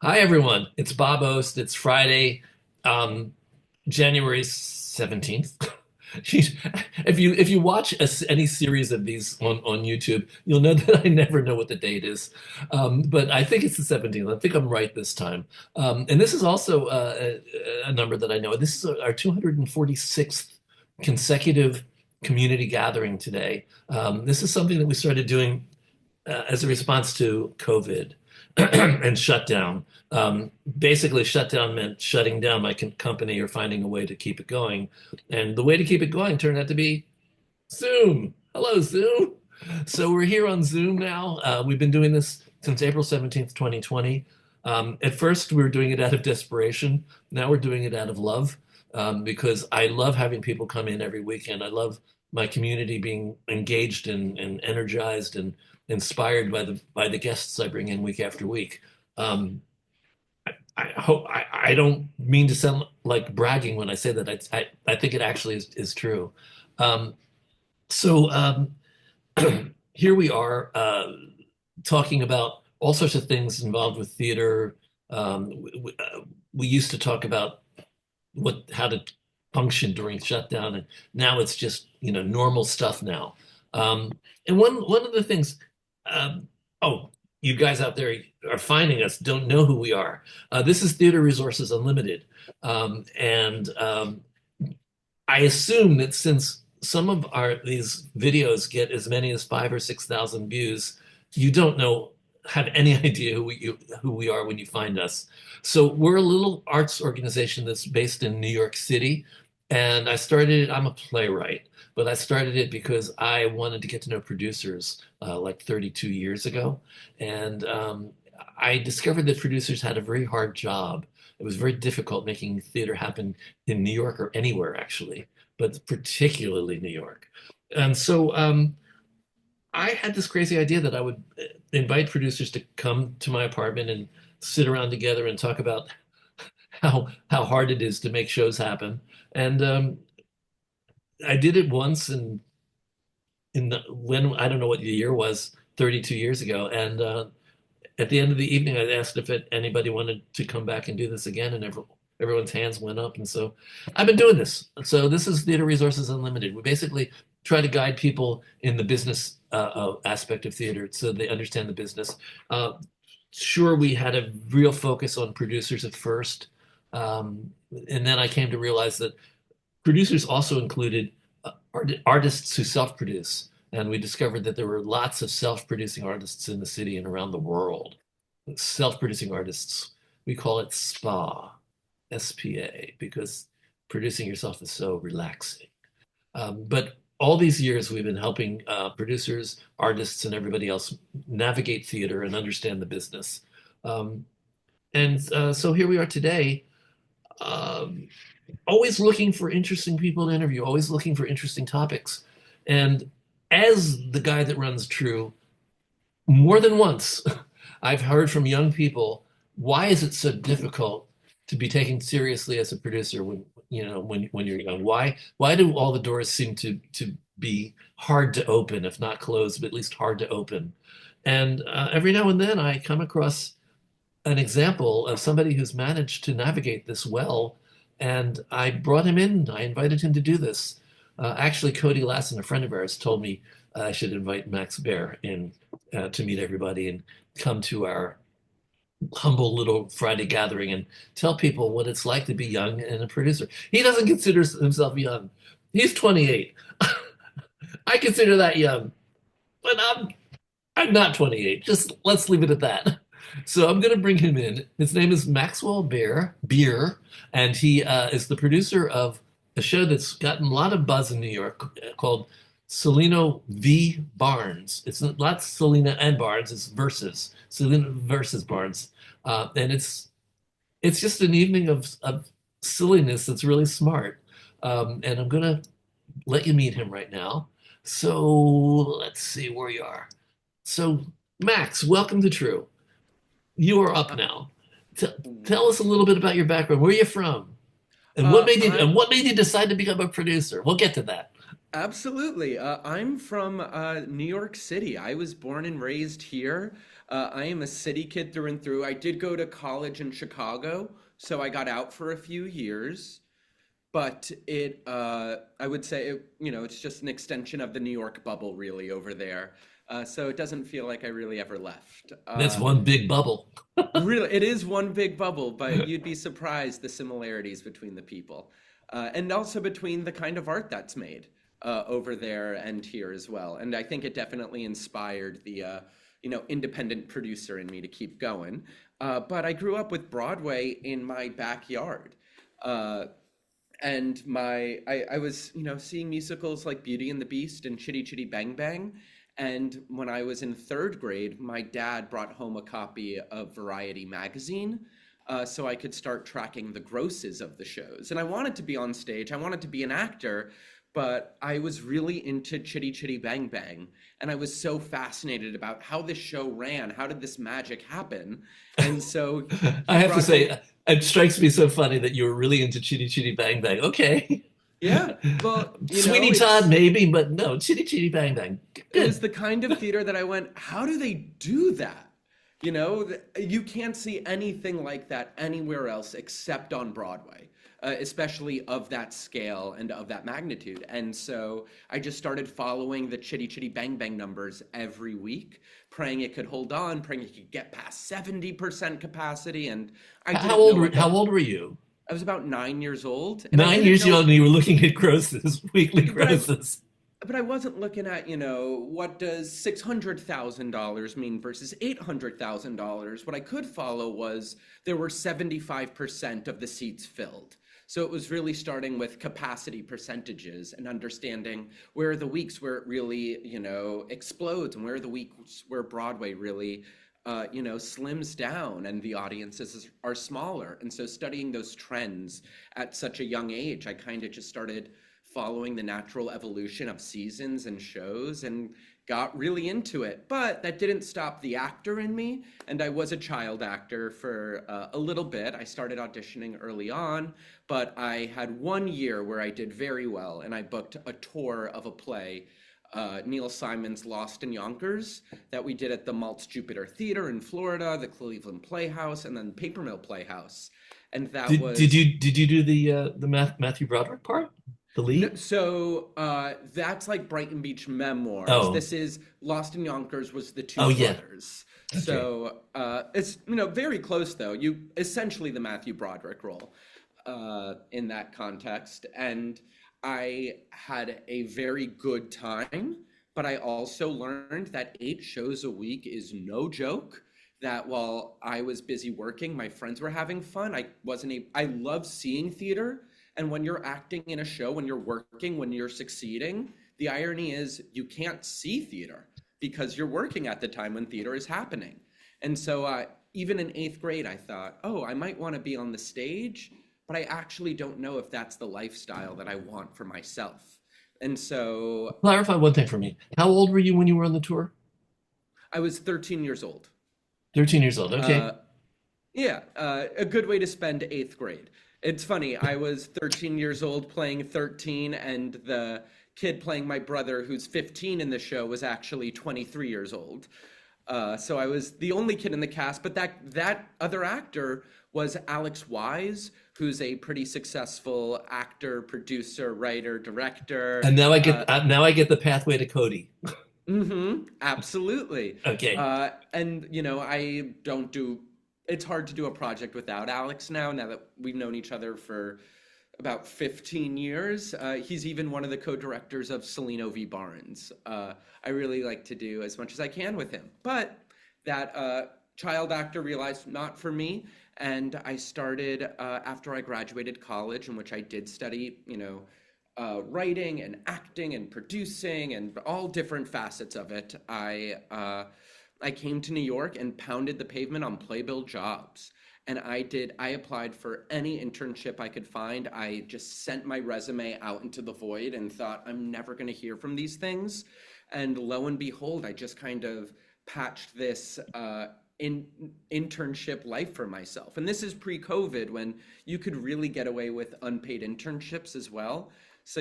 Hi everyone, it's Bob Ost. It's Friday, um, January 17th. If you watch any series of these on YouTube, you'll know that I never know what the date is. But I think it's the 17th. I think I'm right this time. And this is also a number that I know. This is our 246th consecutive community gathering today. This is something that we started doing as a response to COVID and shutdown. Basically, shutdown meant shutting down my company or finding a way to keep it going. And the way to keep it going turned out to be Zoom. Hello, Zoom. So we're here on Zoom now. We've been doing this since April 17th, 2020. At first, we were doing it out of desperation. Now we're doing it out of love because I love having people come in every weekend. I love my community being engaged and energized and inspired by the guests I bring in week after week. Um, I hope I don't mean to sound like bragging when I say that. I think it actually is true. Um, so here we are talking about all sorts of things involved with theater. We used to talk about how to function during shutdown, and now it's just normal stuff now. And one of the things, um, oh, you guys out there are finding us don't know who we are. This is Theater Resources Unlimited, and I assume that since some of our these videos get as many as 5 or 6 thousand views, you don't know have any idea who we are when you find us. So we're a little arts organization that's based in New York City, and I started it. I'm a playwright, but I started it because I wanted to get to know producers like 32 years ago, and I discovered that producers had a very hard job. It was very difficult making theater happen in New York or anywhere actually, but particularly New York. And so I had this crazy idea that I would invite producers to come to my apartment and sit around together and talk about how hard it is to make shows happen. And I did it once, and when I don't know what the year was, 32 years ago, and at the end of the evening, I asked if anybody wanted to come back and do this again, and everyone's hands went up. And so I've been doing this. So this is Theater Resources Unlimited. We basically try to guide people in the business aspect of theater so they understand the business. Uh, sure, we had a real focus on producers at first. And then I came to realize that producers also included artists who self-produce. And we discovered that there were lots of self-producing artists in the city and around the world. Self-producing artists, we call it SPA, SPA, because producing yourself is so relaxing. But all these years, we've been helping producers, artists, and everybody else navigate theater and understand the business. Um, and so here we are today, um, always looking for interesting people to interview, always looking for interesting topics. And as the guy that runs TRU, more than once, I've heard from young people, why is it so difficult to be taken seriously as a producer when you're young? Why do all the doors seem to be hard to open, if not closed, but at least hard to open? And every now and then I come across an example of somebody who's managed to navigate this well. And I brought him in. I invited him to do this. Actually, Cody Lassen, a friend of ours, told me I should invite Max Bear in to meet everybody and come to our humble little Friday gathering and tell people what it's like to be young and a producer. He doesn't consider himself young. He's 28. I consider that young, but I'm not 28. Just let's leave it at that. So I'm going to bring him in. His name is Maxwell Beer, and he is the producer of a show that's gotten a lot of buzz in New York called Cellino V Barnes. It's not Selena and Barnes, it's versus Selena versus Barnes, and it's just an evening of silliness that's really smart. And I'm going to let you meet him right now. So let's see where you are. So, Max, welcome to True. You are up Uh, now. T Tell us a little bit about your background. Where are you from? And I what made you decide to become a producer? We'll get to that. Absolutely. I'm from New York City. I was born and raised here. I am a city kid through and through. I did go to college in Chicago, so I got out for a few years. But I would say, it's just an extension of the New York bubble, really, over there. So it doesn't feel like I really ever left. That's one big bubble. Really, it is one big bubble, but you'd be surprised the similarities between the people, and also between the kind of art that's made over there and here as well. And I think it definitely inspired the independent producer in me to keep going. But I grew up with Broadway in my backyard. Uh, and I was seeing musicals like Beauty and the Beast and Chitty Chitty Bang Bang. And when I was in third grade, my dad brought home a copy of Variety magazine, so I could start tracking the grosses of the shows. And I wanted to be on stage, I wanted to be an actor, but I was really into Chitty Chitty Bang Bang. And I was so fascinated about how this show ran. How did this magic happen? And so I he have to brought home. say, it strikes me so funny that you were really into Chitty Chitty Bang Bang. Okay. Yeah, well, Sweeney Todd, it's maybe, but no, Chitty Chitty Bang Bang. it was Good. the kind of theater that I went, how do they do that? You can't see anything like that anywhere else except on Broadway, especially of that scale and of that magnitude. And so I just started following the Chitty Chitty Bang Bang numbers every week, praying it could hold on, praying it could get past 70% capacity. And I How didn't know old were what how that, old were you? I was about 9 years old, and I Nine didn't years know, old, and you were looking at grosses, weekly but I grosses. But I wasn't looking at, what does $600,000 mean versus $800,000. What I could follow was there were 75% of the seats filled. So it was really starting with capacity percentages and understanding where are the weeks where it really, explodes, and where are the weeks where Broadway really, slims down and the audiences are smaller. And so studying those trends at such a young age, I kind of just started following the natural evolution of seasons and shows and got really into it. But that didn't stop the actor in me. And I was a child actor for a little bit. I started auditioning early on, but I had 1 year where I did very well, and I booked a tour of a play, Neil Simon's Lost in Yonkers, that we did at the Maltz Jupiter Theater in Florida, the Cleveland Playhouse, and then Paper Mill Playhouse. And that was Did you do the Matthew Broderick part, the No, lead? so that's like Brighton Beach Memoirs. Oh, This is Lost in Yonkers was the two oh yeah. brothers. Okay. So it's very close though. You essentially the Matthew Broderick role in that context, and I had a very good time. But I also learned that 8 shows a week is no joke. That while I was busy working, my friends were having fun. I wasn't. I love seeing theater, and when you're acting in a show, when you're working, when you're succeeding, the irony is you can't see theater because you're working at the time when theater is happening. And so even in eighth grade, I thought, oh, I might want to be on the stage, but I actually don't know if that's the lifestyle that I want for myself. And so Clarify one thing for me. How old were you when you were on the tour? I was 13 years old. 13 years old. Okay. Uh, Yeah, a good way to spend eighth grade. It's funny, I was 13 years old playing 13, and the kid playing my brother, who's 15 in the show, was actually 23 years old. So I was the only kid in the cast, but that other actor was Alex Wise, who's a pretty successful actor, producer, writer, director. And now I get the pathway to Cody. Absolutely. Okay. And I don't do. It's hard to do a project without Alex now. Now that we've known each other for about 15 years, he's even one of the co-directors of Cellino V. Barnes. I really like to do as much as I can with him, but that child actor realized not for me, and I started after I graduated college, in which I did study, writing and acting and producing and all different facets of it. I came to New York and pounded the pavement on playbill jobs. And I applied for any internship I could find. I just sent my resume out into the void and thought, I'm never going to hear from these things. And lo and behold, I just kind of patched this in internship life for myself. And this is pre-COVID, when you could really get away with unpaid internships as well. So,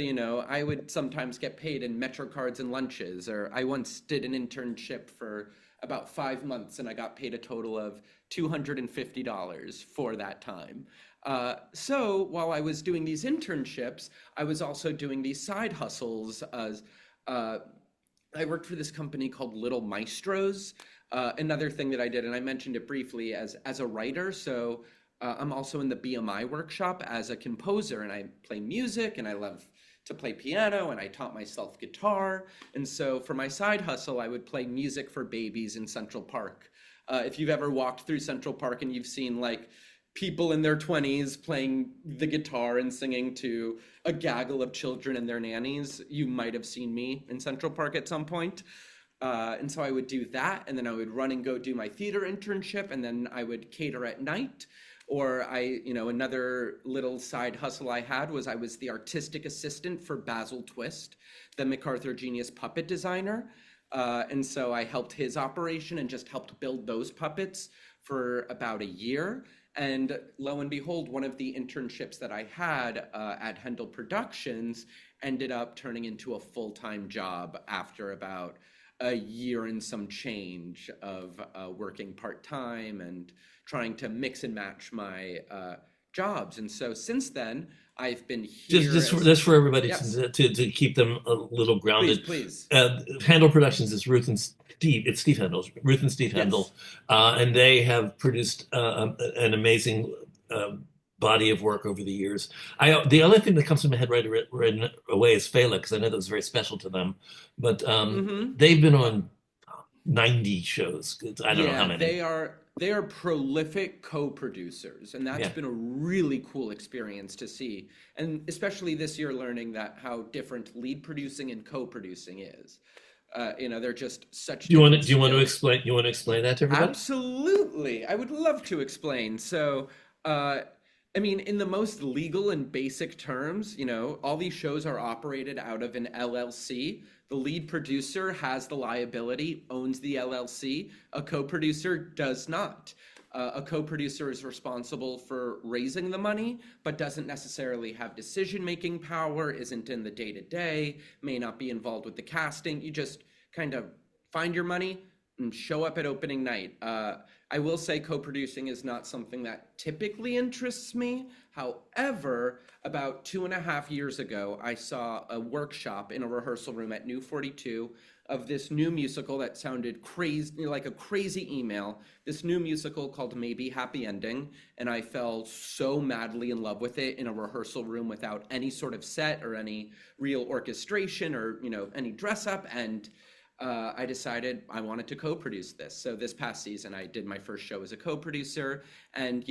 I would sometimes get paid in MetroCards and lunches, or I once did an internship for about 5 months, and I got paid a total of $250 for that time. So while I was doing these internships, I was also doing these side hustles. As I worked for this company called Little Maestros. Another thing that I did, and I mentioned it briefly, as a writer. So I'm also in the BMI workshop as a composer, and I play music, and I love to play piano, and I taught myself guitar. And so for my side hustle, I would play music for babies in Central Park. If you've ever walked through Central Park and you've seen like people in their 20s playing the guitar and singing to a gaggle of children and their nannies, you might have seen me in Central Park at some point. And so I would do that, and then I would run and go do my theater internship, and then I would cater at night. Or another little side hustle I had was I was the artistic assistant for Basil Twist, the MacArthur Genius puppet designer. And so I helped his operation and just helped build those puppets for about a year. And lo and behold, one of the internships that I had at Hendel Productions ended up turning into a full-time job after about a year and some change of working part-time and trying to mix and match my jobs. And so since then, I've been here Just for everybody yes, to keep them a little please, grounded. please. Handel Productions is Ruth and Steve. It's Steve Handel, Ruth and Steve Yes. Handel, and they have produced an amazing body of work over the years. The other thing that comes to my head right away is Fela, because I know that was very special to them. But Mm-hmm. they've been on 90 shows. I don't know how Yeah, many. they are prolific co-producers, and that's Yeah. been a really cool experience to see. And especially this year learning that how different lead producing and co-producing is. They're just such different Do you want to skills. explain? You want to explain that to everybody? Absolutely. I would love to explain. So, I mean, in the most legal and basic terms, all these shows are operated out of an LLC. The lead producer has the liability, owns the LLC. A co-producer does not. A co-producer is responsible for raising the money, but doesn't necessarily have decision-making power, isn't in the day-to-day, may not be involved with the casting. You just kind of find your money and show up at opening night. I will say co-producing is not something that typically interests me. However, about 2.5 years ago, I saw a workshop in a rehearsal room at New 42 of this new musical that sounded crazy, like a crazy email. This new musical called Maybe Happy Ending, and I fell so madly in love with it in a rehearsal room without any sort of set or any real orchestration or any dress up. And I decided I wanted to co-produce this. So this past season, I did my first show as a co-producer, and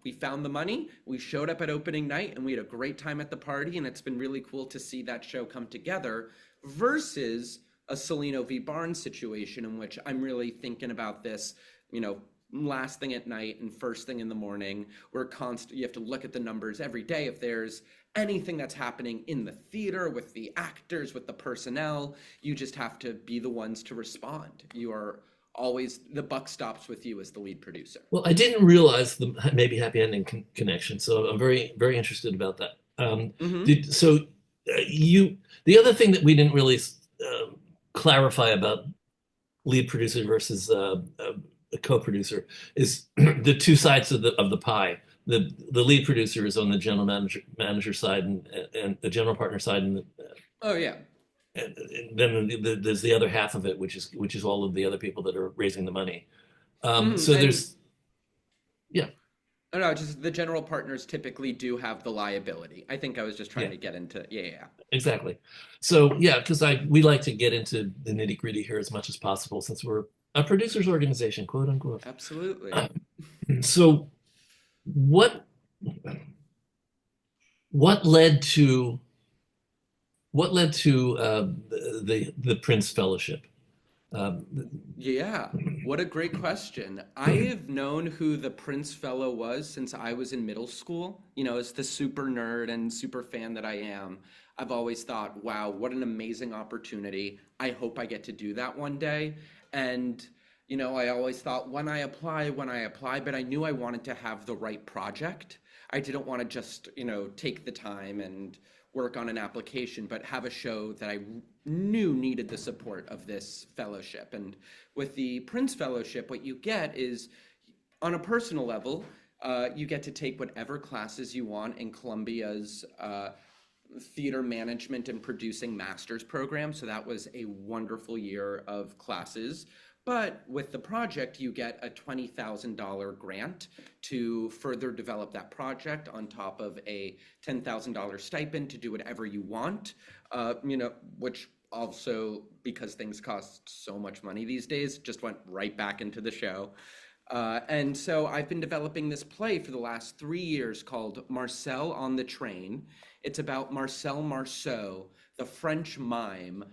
we found the money. We showed up at opening night, and we had a great time at the party. And it's been really cool to see that show come together versus a Cellino V Barnes situation in which I'm really thinking about this, last thing at night and first thing in the morning. You have to look at the numbers every day. If there's anything that's happening in the theater with the actors, with the personnel, you just have to be the ones to respond. You are always, the buck stops with you as the lead producer. Well, I didn't realize the maybe happy ending connection, so I'm very, very interested about that. Mm-hmm. You the other thing that we didn't really clarify about lead producer versus a co-producer is the two sides of the pie. The lead producer is on the general manager side and the general partner side, Oh yeah. and then there's the other half of it, which is all of the other people that are raising the money. Mm-hmm. So And there's yeah, no, just the general partners typically do have the liability. I think I was just trying yeah. to get into, yeah, yeah. Exactly. So yeah, because we like to get into the nitty gritty here as much as possible since we're a producers organization, quote unquote. Absolutely. So what what led to the Prince Fellowship? Um, Yeah, what a great question. I have known who the Prince Fellow was since I was in middle school. As the super nerd and super fan that I am, I've always thought, wow, what an amazing opportunity. I hope I get to do that one day. And, I always thought when I apply, but I knew I wanted to have the right project. I didn't want to just, take the time and work on an application, but have a show that I knew needed the support of this fellowship. And with the Prince Fellowship, what you get is, on a personal level, you get to take whatever classes you want in Columbia's theater management and producing master's program. So that was a wonderful year of classes. But with the project, you get a $20,000 grant to further develop that project on top of a $10,000 stipend to do whatever you want, which also, because things cost so much money these days, just went right back into the show. And so I've been developing this play for the last 3 years called Marcel on the Train. It's about Marcel Marceau, the French mime,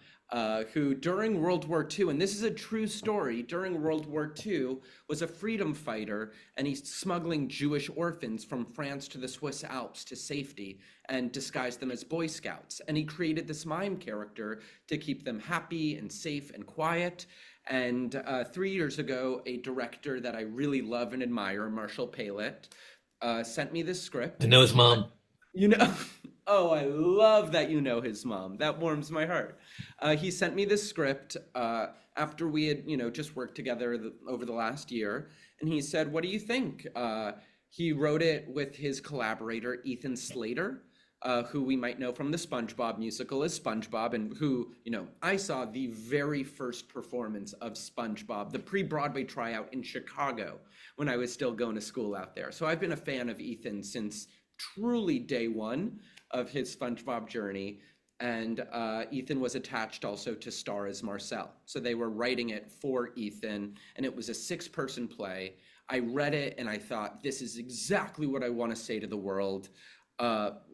who during World War II, and this is a true story, during World War II was a freedom fighter, and he's smuggling Jewish orphans from France to the Swiss Alps to safety and disguised them as Boy Scouts. And he created this mime character to keep them happy and safe and quiet. And 3 years ago, a director that I really love and admire, Marshall Palet, sent me this script. I know his mom. Oh, I love that you know his mom. That warms my heart. He sent me this script after we had, just worked together over the last year. And he said, what do you think? He wrote it with his collaborator, Ethan Slater, who we might know from the SpongeBob musical as SpongeBob, and who, I saw the very first performance of SpongeBob, the pre-Broadway tryout in Chicago when I was still going to school out there. So I've been a fan of Ethan since truly day one of his SpongeBob journey. And Ethan was attached also to star as Marcel. So they were writing it for Ethan, and it was a 6-person play. I read it and I thought, this is exactly what I want to say to the world.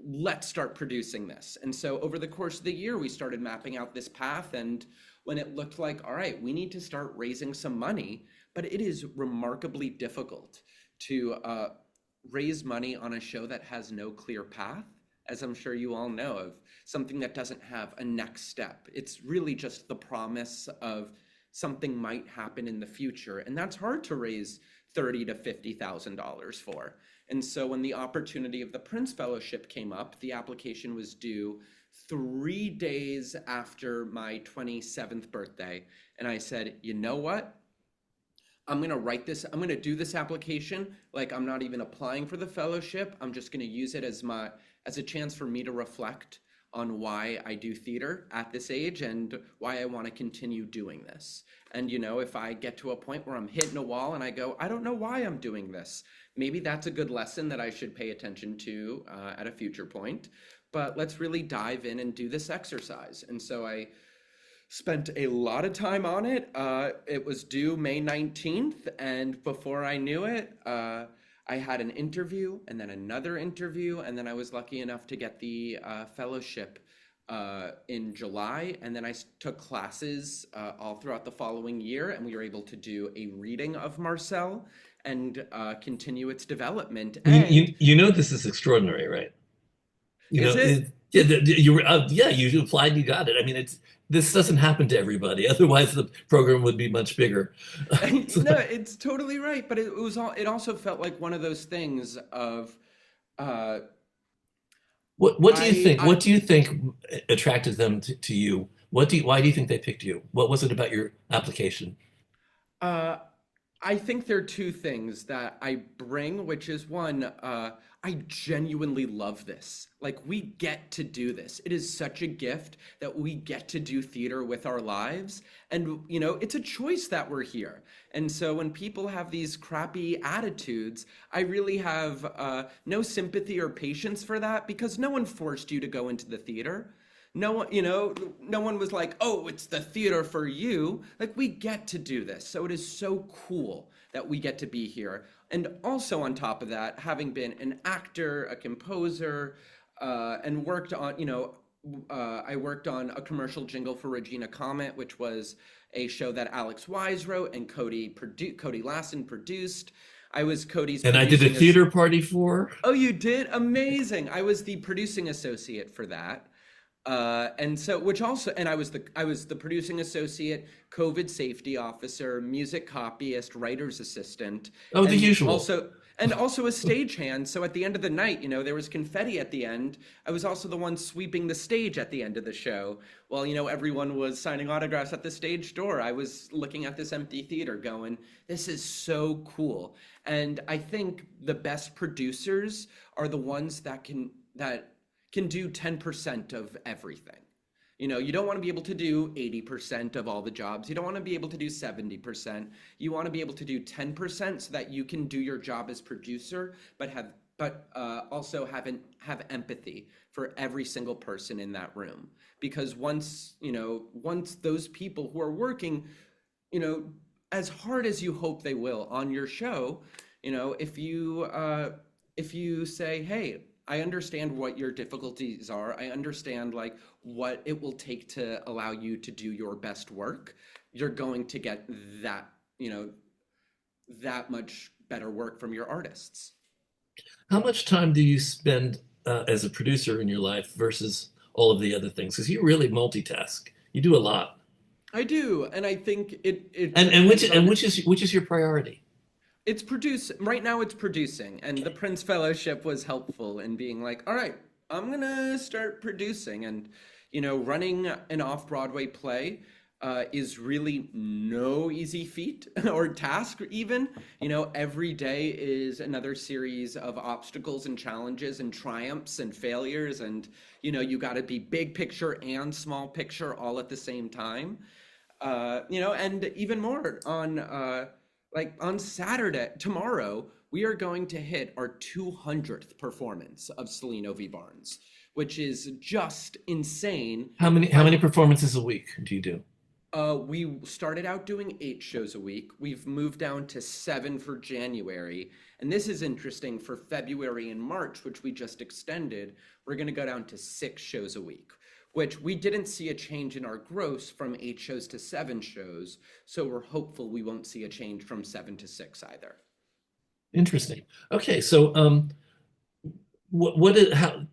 Let's start producing this. And so over the course of the year, we started mapping out this path. And when it looked like, all right, we need to start raising some money, but it is remarkably difficult to raise money on a show that has no clear path, as I'm sure you all know, of something that doesn't have a next step. It's really just the promise of something might happen in the future. And that's hard to raise $30,000 to $50,000 for. And so when the opportunity of the Prince Fellowship came up, the application was due 3 days after my 27th birthday. And I said, you know what? I'm going to write this. I'm going to do this application like I'm not even applying for the fellowship. I'm just going to use it as a chance for me to reflect on why I do theater at this age and why I want to continue doing this. And, if I get to a point where I'm hitting a wall and I go, I don't know why I'm doing this, maybe that's a good lesson that I should pay attention to at a future point. But let's really dive in and do this exercise. And so I spent a lot of time on it. It was due May 19th, and before I knew it, I had an interview and then another interview, and then I was lucky enough to get the fellowship in July, and then I took classes all throughout the following year, and we were able to do a reading of Marcel and continue its development. And This is extraordinary, right? is it? You applied, you got it. I mean, this doesn't happen to everybody. Otherwise, the program would be much bigger. No, it's totally right. But it also felt like one of those things of. What do you think? What do you think attracted them to you? Why do you think they picked you? What was it about your application? I think there are two things that I bring, which is one, I genuinely love this. Like, we get to do this. It is such a gift that we get to do theater with our lives. And, it's a choice that we're here. And so when people have these crappy attitudes, I really have no sympathy or patience for that, because no one forced you to go into the theater. No one, no one was like, oh, it's the theater for you. Like, we get to do this. So it is so cool that we get to be here. And also on top of that, having been an actor, a composer, and worked on, I worked on a commercial jingle for Regina Comet, which was a show that Alex Wise wrote and Cody Lassen produced. I was Cody's And I did a theater party for. Oh, you did? Amazing. I was the producing associate for that. And so, I was the producing associate, COVID safety officer, music copyist, writer's assistant. Oh, the usual. And also a stagehand. So at the end of the night, there was confetti at the end. I was also the one sweeping the stage at the end of the show. While, everyone was signing autographs at the stage door, I was looking at this empty theater going, this is so cool. And I think the best producers are the ones that can do 10% of everything. You don't want to be able to do 80% of all the jobs. You don't want to be able to do 70%. You want to be able to do 10% so that you can do your job as producer, but also have empathy for every single person in that room. Because once those people who are working, you know, as hard as you hope they will on your show, if you say, hey, I understand what your difficulties are. I understand like what it will take to allow you to do your best work. You're going to get that, that much better work from your artists. How much time do you spend as a producer in your life versus all of the other things? Because you really multitask. You do a lot. I do, and I think it And which depends and on. which is your priority? It's produce right now. It's producing, and the Okay. Prince Fellowship was helpful in being like, all right, I'm gonna start producing, and running an off-Broadway play is really no easy feat or task even. Every day is another series of obstacles and challenges and triumphs and failures, and you got to be big picture and small picture all at the same time. And even more on Saturday, tomorrow, we are going to hit our 200th performance of Cellino V Barnes, which is just insane. How many performances a week do you do? We started out doing 8 shows a week. We've moved down to 7 for January. And this is interesting for February and March, which we just extended. We're going to go down to 6 shows a week, which we didn't see a change in our gross from 8 shows to 7 shows. So we're hopeful we won't see a change from 7 to 6 either. Interesting. Okay, so what is how?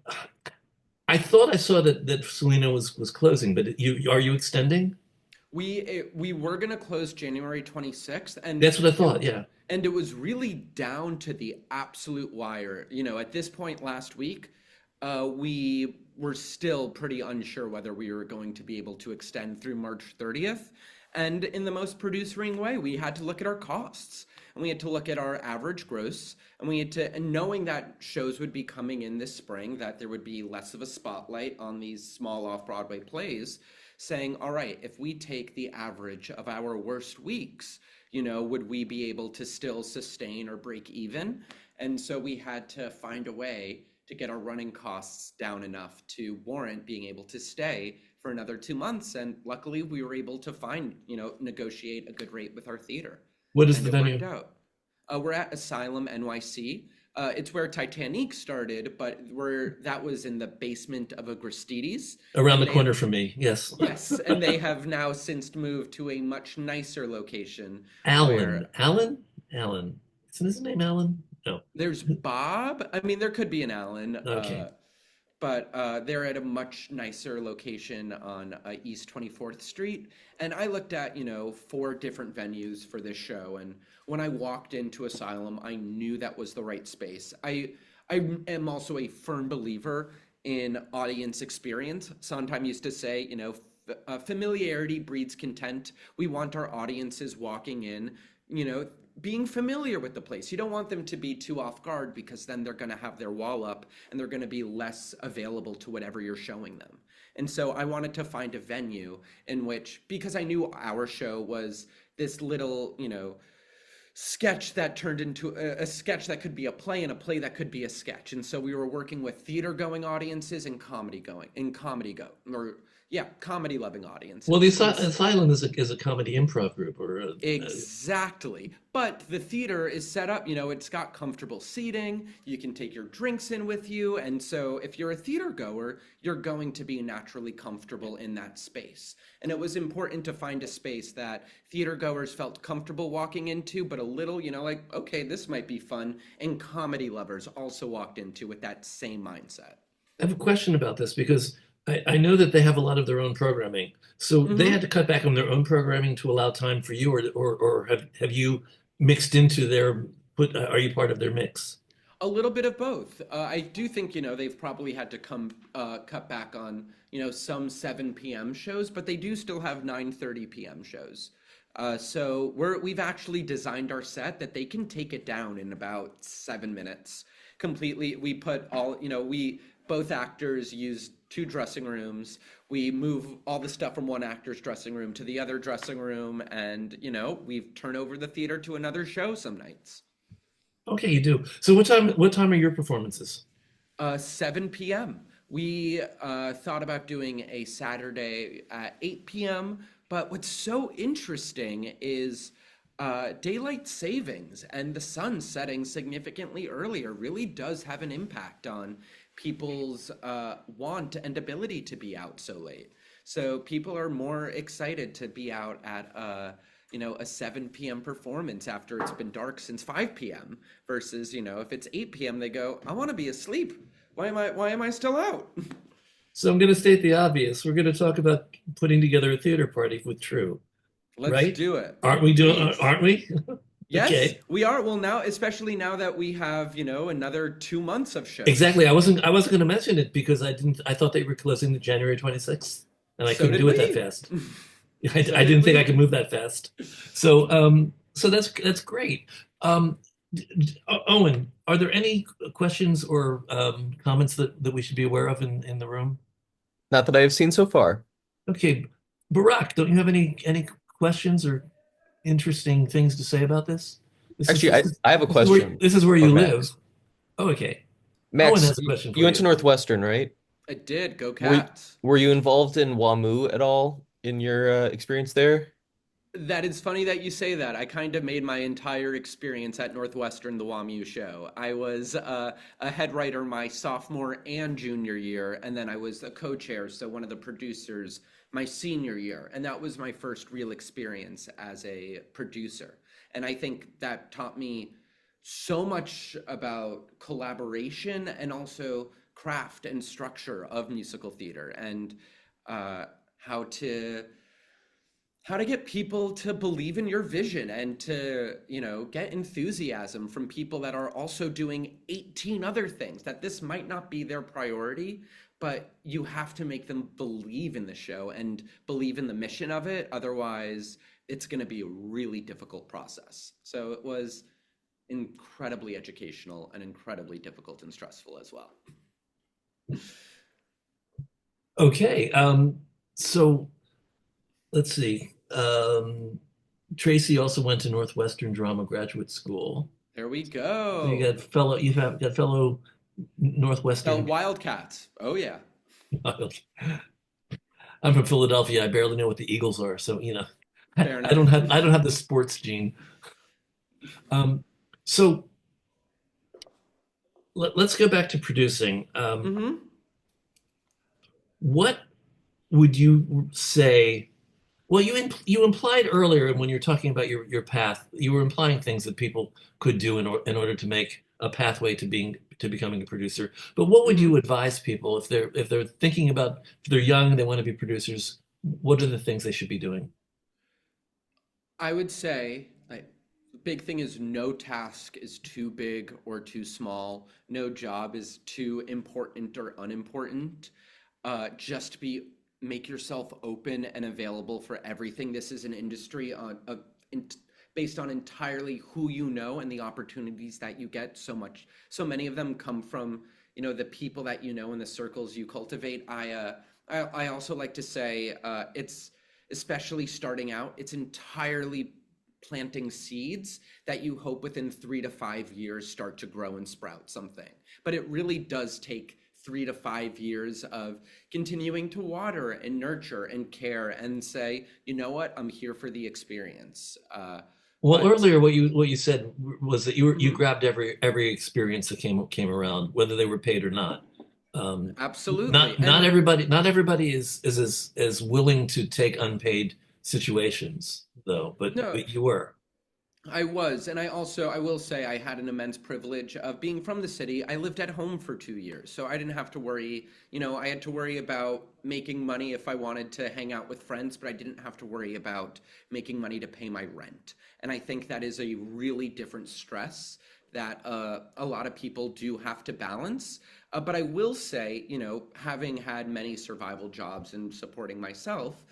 I thought I saw that Selena was closing, but you extending? We were gonna close January 26th, That's what I thought. Yeah. and it was really down to the absolute wire. At this point last week, we were still pretty unsure whether we were going to be able to extend through March 30th. And in the most producering way, we had to look at our costs, and we had to look at our average gross, and we had to, and knowing that shows would be coming in this spring, that there would be less of a spotlight on these small off-Broadway plays, saying, all right, if we take the average of our worst weeks, would we be able to still sustain or break even? And so we had to find a way to get our running costs down enough to warrant being able to stay for another 2 months. And luckily we were able to negotiate a good rate with our theater, What is and the it worked venue? out. We're at Asylum NYC. It's where Titanic started, but that was in the basement of a Gristedes, Around and the they have corner from me. Yes. yes, and they have now since moved to a much nicer location Alan. where Alan? Alan. Isn't his name Alan? No. there's Bob. I mean, there could be an Alan, Okay. but they're at a much nicer location on East 24th Street. And I looked at, 4 different venues for this show. And when I walked into Asylum, I knew that was the right space. I am also a firm believer in audience experience. Sondheim used to say, familiarity breeds content. We want our audiences walking in, you know, being familiar with the place. You don't want them to be too off guard, because then they're going to have their wall up and they're going to be less available to whatever you're showing them. And so I wanted to find a venue in which, because I knew our show was this little, sketch that turned into a sketch that could be a play, and a play that could be a sketch. And so we were working with theater going audiences and comedy loving Well, the audiences. And Asylum is a comedy improv group, or exactly. But the theater is set up, it's got comfortable seating. You can take your drinks in with you. And so if you're a theater goer, you're going to be naturally comfortable in that space. And it was important to find a space that theater goers felt comfortable walking into, but a little, like, okay, this might be fun. And comedy lovers also walked into with that same mindset. I have a question about this because I know that they have a lot of their own programming. So they had Hmm. to cut back on their own programming to allow time for you, or have you mixed into their put, are you part of their mix? A little bit of both. I do think, they've probably had to cut back on, some 7 p.m. shows, but they do still have 9:30 p.m. shows. So we've actually designed our set that they can take it down in about 7 minutes completely. We put all, we both actors use two dressing rooms. We move all the stuff from one actor's dressing room to the other dressing room, and we turn over the theater to another show some nights. Okay, you do. So what time are your performances? 7 p.m. We thought about doing a Saturday at 8 p.m., but what's so interesting is daylight savings and the sun setting significantly earlier really does have an impact on people's want and ability to be out so late. So people are more excited to be out at a 7 p.m. performance after it's been dark since 5 p.m. versus, if it's 8 p.m. they go, I want to be asleep. Why am I still out? So I'm going to state the obvious. We're going to talk about putting together a theater party with True, Let's right? do it. Aren't we doing, Please. aren't we? Yes, Okay. we are. Well, now, especially now that we have, another 2 months of shows. Exactly. I wasn't going to mention it because I thought they were closing the January 26th and I So couldn't did do it that we. fast. I So did didn't think I we. could move that fast. So that's great. Owen, are there any questions or comments that we should be aware of in the room? Not that I have seen so far. Okay, Barack, don't you have any questions or interesting things to say about this? This is Actually, this is I have a question this is where for you live. Max. Oh, okay. Owen Max, has a question you for went to you. Northwestern, right? I did. Go Were Cats. were you involved in WAMU at all in your experience there? That is funny that you say that. I kind of made my entire experience at Northwestern the WAMU show. I was a head writer my sophomore and junior year, and then I was a co-chair, so one of the producers, my senior year. And that was my first real experience as a producer. And I think that taught me so much about collaboration and also craft and structure of musical theater and uh, how to how to get people to believe in your vision and to get enthusiasm from people that are also doing 18 other things, that this might not be their priority, but you have to make them believe in the show and believe in the mission of it. Otherwise it's going to be a really difficult process. So it was incredibly educational and incredibly difficult and stressful as well. Okay. So let's see. Tracy also went to Northwestern Drama Graduate School. There we So you go. got fellow, you have got fellow Oh, Northwestern. Wildcats. Oh yeah. I'm from Philadelphia. I barely know what the Eagles are, so I, Fair I don't enough. have I don't have the sports gene. Um, so let's go back to producing. Mm-hmm. What would you say? Well, you implied earlier when you're talking about your path, you were implying things that people could do in order to make a pathway to becoming a producer. But what would you Mm-hmm. advise people if they're thinking about if they're young, they want to be producers, what are the things they should be doing? I would say, like, the big thing is no task is too big or too small. No job is too important or unimportant. Just make yourself open and available for everything. This is an industry in, based on entirely who you know and the opportunities that you get. So many of them come from the people that you know and the circles you cultivate. I also like to say it's especially starting out. It's entirely planting seeds that you hope within 3 to 5 years start to grow and sprout something. But it really does take 3 to 5 years of continuing to water and nurture and care and say, you know what, I'm here for the experience. Well, But earlier what you said was that you mhm, grabbed every experience that came around, whether they were paid or not. Um, absolutely. not And everybody is as willing to take unpaid situations though, but no, you were. I was, and I will say I had an immense privilege of being from the city. I lived at home for 2 years, so I didn't have to worry. I had to worry about making money if I wanted to hang out with friends, but I didn't have to worry about making money to pay my rent. And I think that is a really different stress that a lot of people do have to balance. But I will say, having had many survival jobs and supporting myself,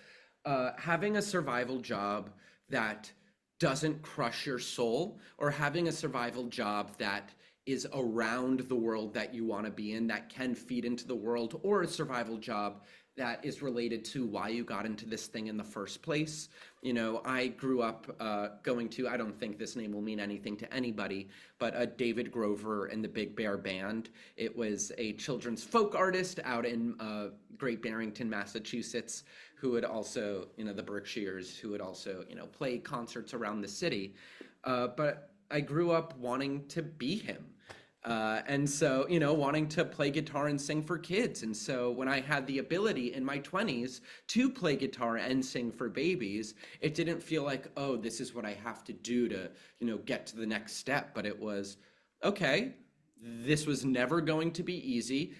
having a survival job that doesn't crush your soul, or having a survival job that is around the world that you want to be in, that can feed into the world, or a survival job that is related to why you got into this thing in the first place. I grew up going to, I don't think this name will mean anything to anybody, but David Grover and the Big Bear Band. It was a children's folk artist out in Great Barrington, Massachusetts, who would also, the Berkshires, who would also, play concerts around the city. But I grew up wanting to be him. And so, wanting to play guitar and sing for kids. And so when I had the ability in my 20s to play guitar and sing for babies, it didn't feel like, oh, this is what I have to do to, get to the next step. But it was, okay, this was never going to be easy.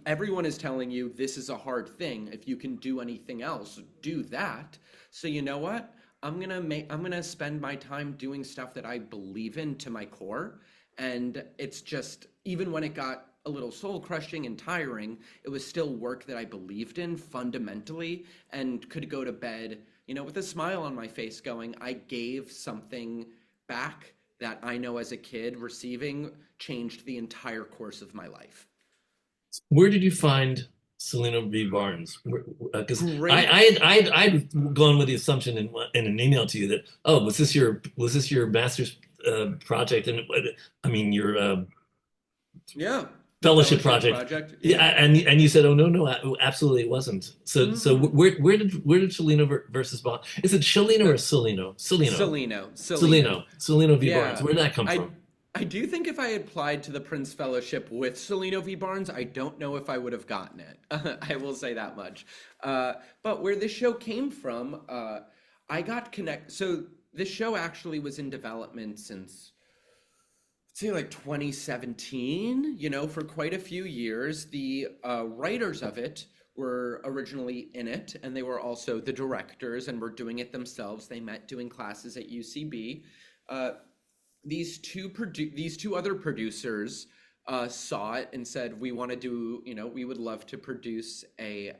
Everyone is telling you this is a hard thing. If you can do anything else, do that. So you know what? I'm gonna spend my time doing stuff that I believe in to my core. And it's just, even when it got a little soul crushing and tiring, it was still work that I believed in fundamentally, and could go to bed, with a smile on my face going, I gave something back that I know as a kid receiving changed the entire course of my life. Where did you find Cellino V. Barnes? Because Great. I'd gone with the assumption in an email to you that, oh, was this your master's project? And I mean your Yeah. The fellowship fellowship project. project. Yeah, Yeah. and you said, oh no, absolutely it wasn't. So Hmm. where did Cellino versus Barnes? Is it Cellino or Cellino? Cellino. Cellino. Cellino V. Barnes. Yeah, Where did that come I from? I do think if I had applied to the Prince Fellowship with Cellino V. Barnes, I don't know if I would have gotten it. I will say that much. But where this show came from, I got connect. So this show actually was in development since, say, like 2017. For quite a few years. The writers of it were originally in it, and they were also the directors and were doing it themselves. They met doing classes at UCB. Uh, these two other producers saw it and said, we want to do, we would love to produce a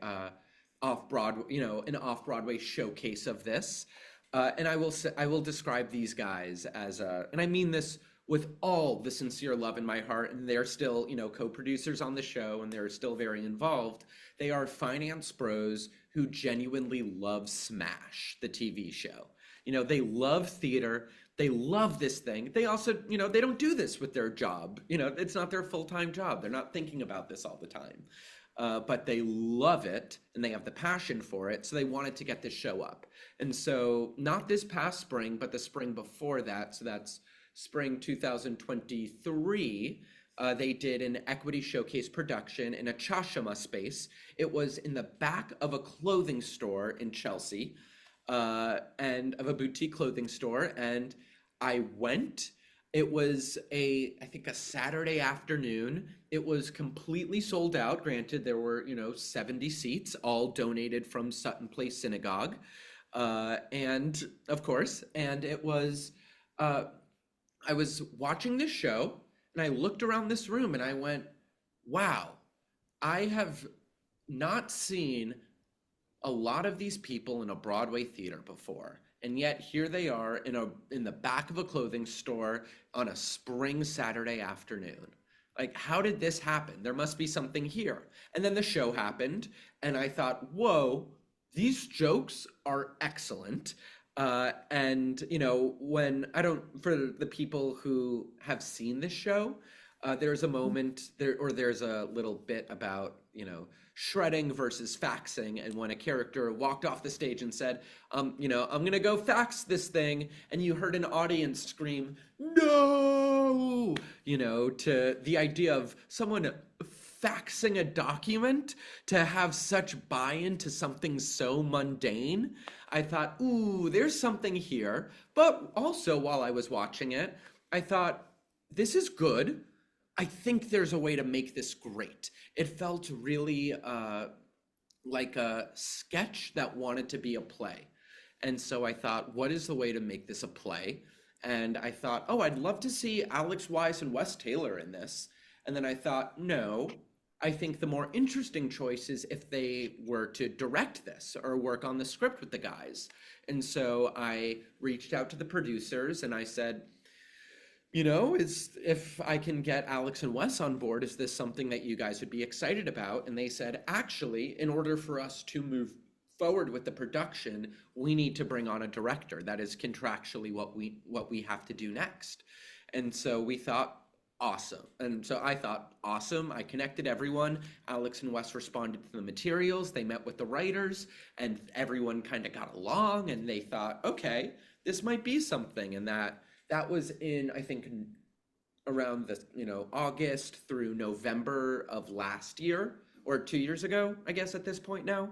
off-Broadway, an off-Broadway showcase of this. And I will describe these guys as and I mean this with all the sincere love in my heart, and they're still, co-producers on the show, and they're still very involved. They are finance bros who genuinely love Smash, the TV show. They love theater. They love this thing. They also, they don't do this with their job. It's not their full-time job. They're not thinking about this all the time. But they love it, and they have the passion for it. So they wanted to get this show up. And so not this past spring, but the spring before that. So that's spring 2023. They did an equity showcase production in a Chashama space. It was in the back of a clothing store in Chelsea, and of a boutique clothing store. And I went. It was I think a Saturday afternoon. It was completely sold out. Granted, there were, 70 seats, all donated from Sutton Place Synagogue. And of course, and it was, I was watching this show, and I looked around this room and I went, wow, I have not seen a lot of these people in a Broadway theater before. And yet here they are in the back of a clothing store on a spring Saturday afternoon. Like, how did this happen? There must be something here. And then the show happened, and I thought, whoa, these jokes are excellent. And when for the people who have seen this show, there's a moment there, or there's a little bit about, shredding versus faxing. And when a character walked off the stage and said, I'm going to go fax this thing, and you heard an audience scream, no, to the idea of someone faxing a document to have such buy-in to something so mundane. I thought, ooh, there's something here. But also, while I was watching it, I thought, this is good. I think there's a way to make this great. It felt really like a sketch that wanted to be a play. And so I thought, what is the way to make this a play? And I thought, oh, I'd love to see Alex Wise and Wes Taylor in this. And then I thought, no, I think the more interesting choice is if they were to direct this or work on the script with the guys. And so I reached out to the producers and I said, if I can get Alex and Wes on board, is this something that you guys would be excited about? And they said, actually, in order for us to move forward with the production, we need to bring on a director. That is contractually what we have to do next. And so we thought, awesome. And so I thought, awesome. I connected everyone. Alex and Wes responded to the materials. They met with the writers and everyone kind of got along and they thought, okay, this might be something. And that was in, I think, around the, August through November of last year or 2 years ago, I guess at this point now.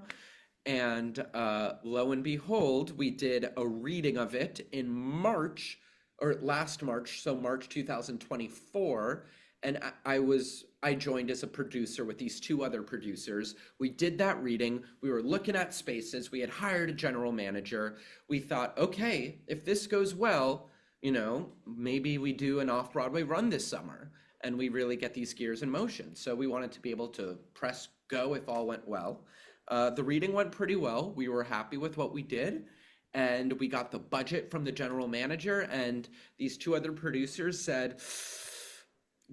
And lo and behold, we did a reading of it in March, or last March, so March 2024. And I joined as a producer with these two other producers. We did that reading. We were looking at spaces. We had hired a general manager. We thought, okay, if this goes well, maybe we do an off-Broadway run this summer and we really get these gears in motion. So we wanted to be able to press go if all went well. The reading went pretty well. We were happy with what we did. And we got the budget from the general manager. And these two other producers said,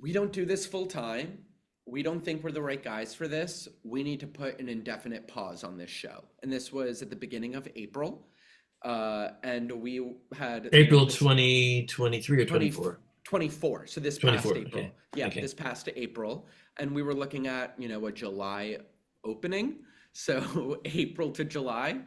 we don't do this full time. We don't think we're the right guys for this. We need to put an indefinite pause on this show. And this was at the beginning of April. And we had April 2023 or 24? 24. So this 24, past April. okay. Yeah, Okay. this past April. And we were looking at, a July opening. So April to July,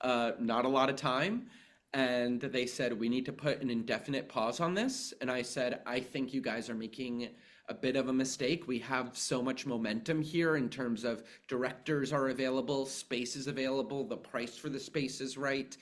not a lot of time. And they said, we need to put an indefinite pause on this. And I said, I think you guys are making a bit of a mistake. We have so much momentum here in terms of directors are available, space is available, the price for the space is right.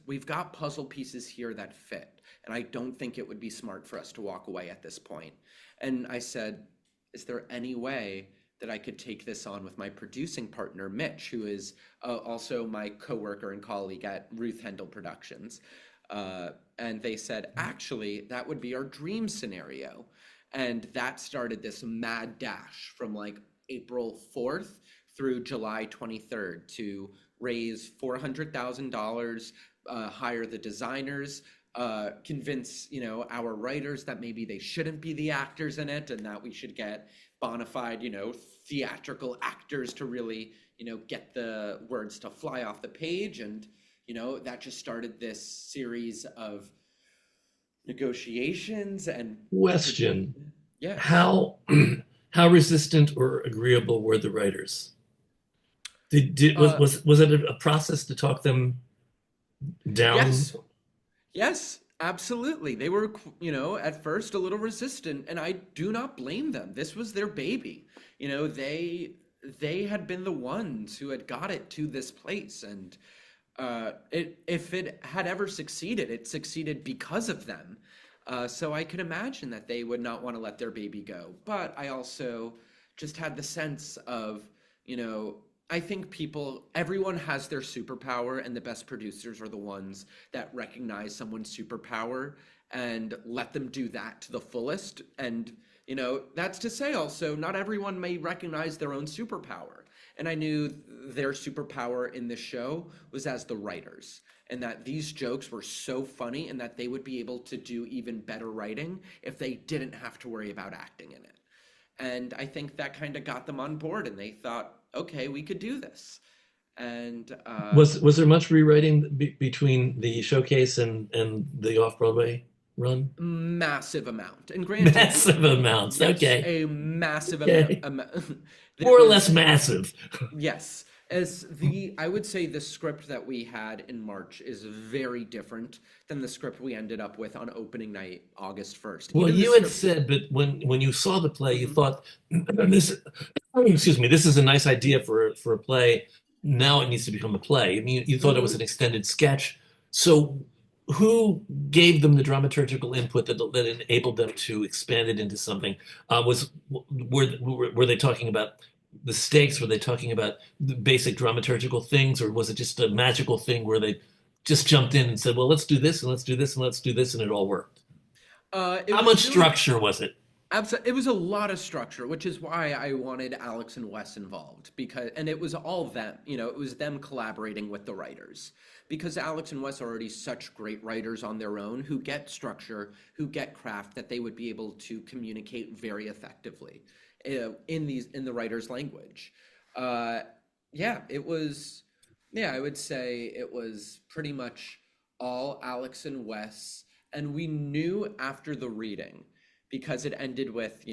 We've got puzzle pieces here that fit. And I don't think it would be smart for us to walk away at this point. And I said, is there any way that I could take this on with my producing partner, Mitch, who is also my coworker and colleague at Ruth Hendel Productions. And they said, actually, that would be our dream scenario. And that started this mad dash from like April 4th through July 23rd to raise $400,000, hire the designers, convince, our writers that maybe they shouldn't be the actors in it and that we should get bona fide, theatrical actors to really, get the words to fly off the page. And, that just started this series of negotiations and Question. yeah. How resistant or agreeable were the writers? Was it a process to talk them down? Yes, absolutely. They were, at first a little resistant, and I do not blame them. This was their baby. They had been the ones who had got it to this place, and if it had ever succeeded, it succeeded because of them. So I can imagine that they would not want to let their baby go. But I also just had the sense of, I think everyone has their superpower, and the best producers are the ones that recognize someone's superpower and let them do that to the fullest. And, that's to say also, not everyone may recognize their own superpower. And I knew their superpower in this show was as the writers, and that these jokes were so funny and that they would be able to do even better writing if they didn't have to worry about acting in it. And I think that kind of got them on board, and they thought, okay, we could do this. And was there much rewriting between the showcase and the off-Broadway run? Massive amount. And granted, Massive amounts. yes, Okay. a massive Okay. amount. More or less massive. Yes. I would say the script that we had in March is very different than the script we ended up with on opening night, August 1st. Well, Even the you had script. said, but when you saw the play, you Mhm. thought this, excuse me, this is a nice idea for a play. Now it needs to become a play. I mean, you thought it was an Mhm. extended sketch. So, who gave them the dramaturgical input that enabled them to expand it into something? Were they talking about the stakes? Were they talking about the basic dramaturgical things, or was it just a magical thing where they just jumped in and said, "Well, let's do this and let's do this and let's do this," and it all worked? It How was much really structure was it? It was a lot of structure, which is why I wanted Alex and Wes involved and it was all them, it was them collaborating with the writers because Alex and Wes are already such great writers on their own who get structure, who get craft that they would be able to communicate very effectively in the writer's language. Uh, yeah, it was, yeah, I would say it was pretty much all Alex and Wes, and we knew after the reading because it ended with,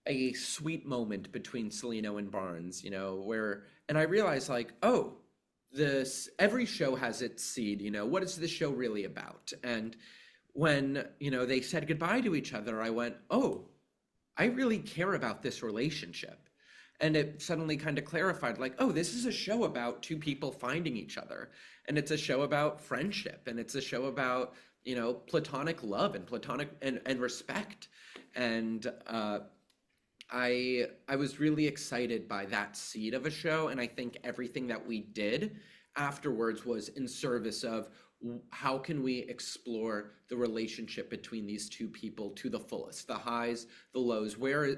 a sweet moment between Cellino and Barnes, where, and I realized like, oh, this, every show has its seed, what is this show really about? And when, they said goodbye to each other, I went, oh, I really care about this relationship. And it suddenly kind of clarified, like, oh, this is a show about two people finding each other. And it's a show about friendship. And it's a show about, platonic love and platonic and respect. And I was really excited by that seed of a show, and I think everything that we did afterwards was in service of how can we explore the relationship between these two people to the fullest, the highs, the lows, where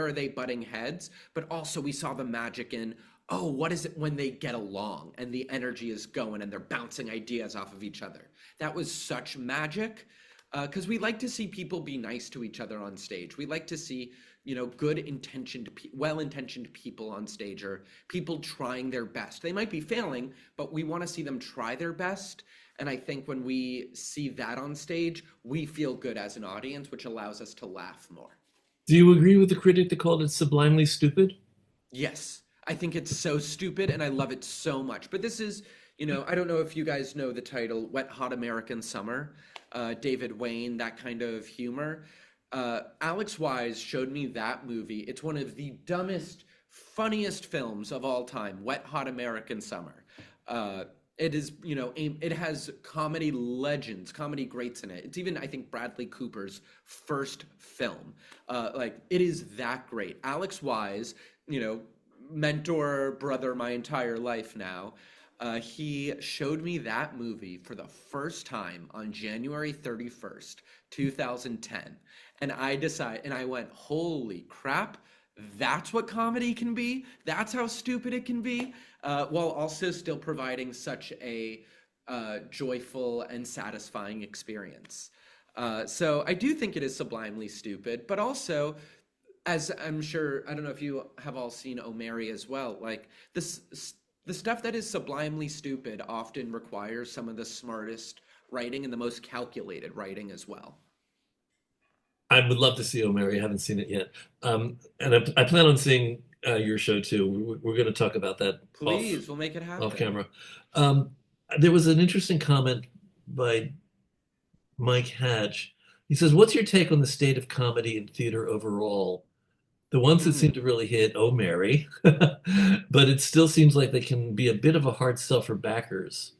are they butting heads, but also we saw the magic in, oh, what is it when they get along and the energy is going and they're bouncing ideas off of each other. That was such magic because we like to see people be nice to each other on stage. We like to see, good intentioned, well intentioned people on stage or people trying their best. They might be failing, but we want to see them try their best. And I think when we see that on stage, we feel good as an audience, which allows us to laugh more. Do you agree with the critic that called it sublimely stupid? Yes, I think it's so stupid and I love it so much. But this is, I don't know if you guys know the title Wet Hot American Summer, David Wayne, that kind of humor. Alex Wise showed me that movie. It's one of the dumbest, funniest films of all time, Wet Hot American Summer. It is, it has comedy legends, comedy greats in it. It's even, I think, Bradley Cooper's first film. Like, it is that great. Alex Wise, you know, mentor, brother, my entire life now. He showed me that movie for the first time on January 31st, 2010. And I went, holy crap, that's what comedy can be. That's how stupid it can be, while also still providing such a joyful and satisfying experience. So I do think it is sublimely stupid, but also, as I'm sure, I don't know if you have all seen O'Mary as well, like this, the stuff that is sublimely stupid often requires some of the smartest writing and the most calculated writing as well. I would love to see O'Mary. I haven't seen it yet. And I plan on seeing your show too. We're going to talk about that Please, we'll make it off happen. camera. Um, there was an interesting comment by Mike Hatch. He says, "What's your take on the state of comedy and theater overall? The ones that seem Mm, to really hit, oh Mary, but it still seems like they can be a bit of a hard sell for backers.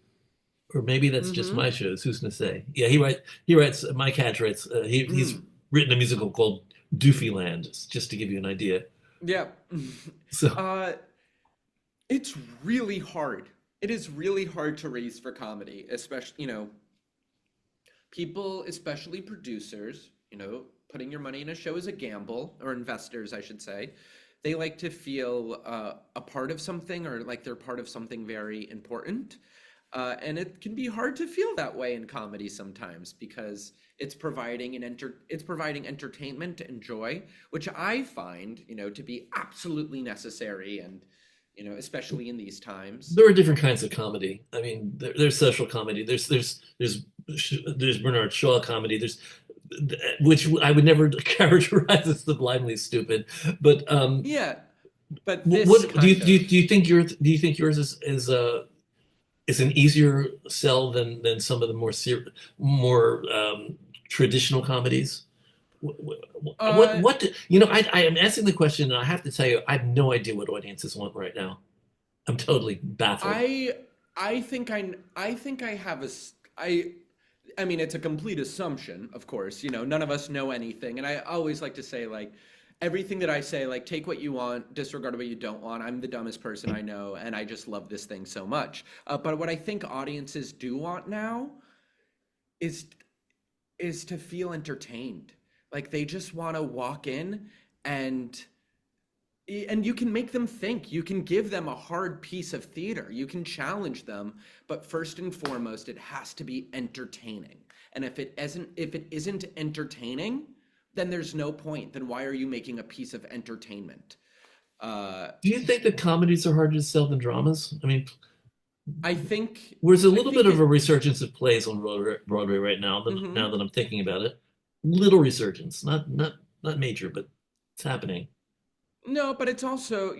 Or maybe that's just mm-hmm. my shows. Who's going to say? Yeah, he writes. Mike Hatch writes. He's Mm, written a musical called Doofyland, just to give you an idea. yeah. So Uh, it's really hard. It is really hard to raise for comedy, especially, people, especially producers, putting your money in a show is a gamble, or investors, I should say. They like to feel a part of something or like they're part of something very important. And it can be hard to feel that way in comedy sometimes because it's providing entertainment and joy, which I find, to be absolutely necessary and, especially in these times. there are different kinds of comedy. I mean, there's social comedy. There's Bernard Shaw comedy. There's which I would never characterize as sublimely stupid, but Yeah. But this What kind of, do you think yours is an easier sell than some of the more traditional comedies? uh, I am asking the question, and I have to tell you, I have no idea what audiences want right now. I'm totally baffled. I I think I have I mean it's a complete assumption, of course. You know, none of us know anything, and I always like to say like everything that I say, like take what you want, disregard what you don't want. I'm the dumbest person I know, and I just love this thing so much. But what I think audiences do want now is to feel entertained. Like they just want to walk in and you can make them think. You can give them a hard piece of theater. You can challenge them, but first and foremost, it has to be entertaining. And if it isn't entertaining, then there's no point. Then why are you making a piece of entertainment? Uh, Do you think that comedies are harder to sell than dramas? I mean, I think there's a I little bit think of a it. resurgence of plays on Broadway right now. Now Mhm. that I'm thinking about it, little resurgence, not major, but it's happening. No, but it's also,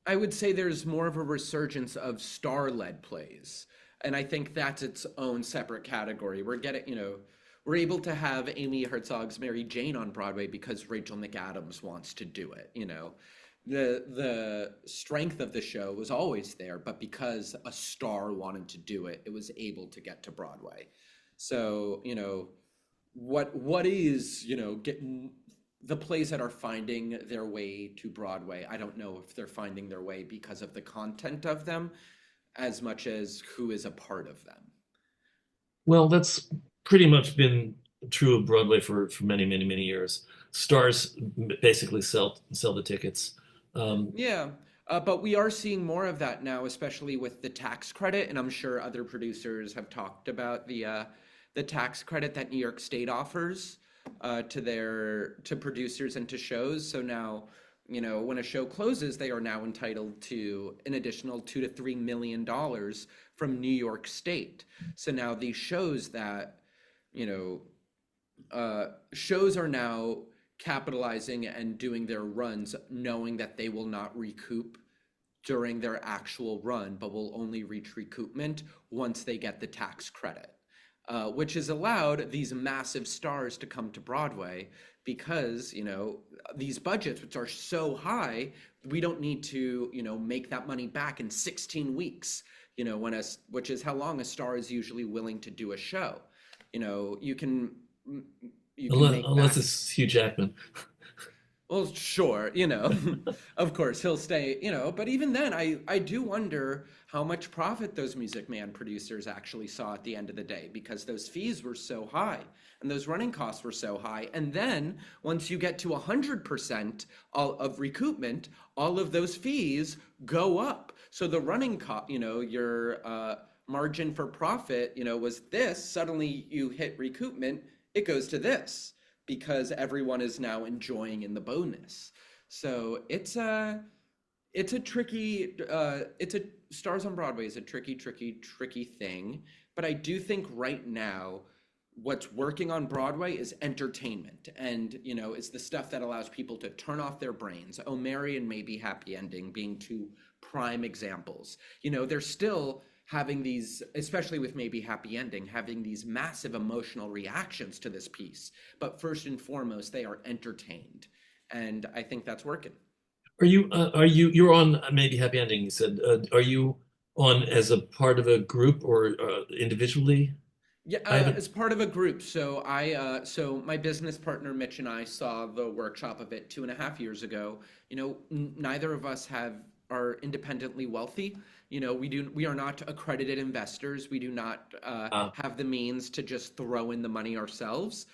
I would say there's more of a resurgence of star-led plays. And I think that's its own separate category. We're able to have Amy Herzog's Mary Jane on Broadway because Rachel McAdams wants to do it, you know. The strength of the show was always there, but because a star wanted to do it, it was able to get to Broadway. So, what is, getting the plays that are finding their way to Broadway. I don't know if they're finding their way because of the content of them as much as who is a part of them. Well, that's pretty much been true of Broadway for many years. Stars basically sell the tickets. Um, Yeah, but we are seeing more of that now, especially with the tax credit, and I'm sure other producers have talked about the tax credit that New York State offers to producers and to shows. So now, when a show closes, they are now entitled to an additional $2 to $3 million from New York State. So now these shows that you know shows are now capitalizing and doing their runs knowing that they will not recoup during their actual run, but will only reach recoupment once they get the tax credit, which has allowed these massive stars to come to Broadway because, these budgets, which are so high, we don't need to, make that money back in 16 weeks, which is how long a star is usually willing to do a show. You know, you can make unless back. it's Hugh Jackman. Well, sure, of course he'll stay, but even then, I do wonder how much profit those Music Man producers actually saw at the end of the day because those fees were so high and those running costs were so high. And then once you get to 100% of recoupment, all of those fees go up. So the running cost, your margin for profit, was this. Suddenly you hit recoupment, it goes to this because everyone is now enjoying in the bonus. So it's a tricky it's a Stars on Broadway is a tricky thing. But I do think right now what's working on Broadway is entertainment and it's the stuff that allows people to turn off their brains. Oh Mary and Maybe Happy Ending being two prime examples. They're still having these, especially with Maybe Happy Ending, having these massive emotional reactions to this piece. But first and foremost, they are entertained. And I think that's working. You're on Maybe Happy Ending, you said. Are you on as a part of a group or individually? Yeah, I haven't. as part of a group. So my business partner Mitch and I saw the workshop of it 2.5 years ago. Neither of us are independently wealthy. We are not accredited investors. We do not Uh, have the means to just throw in the money ourselves.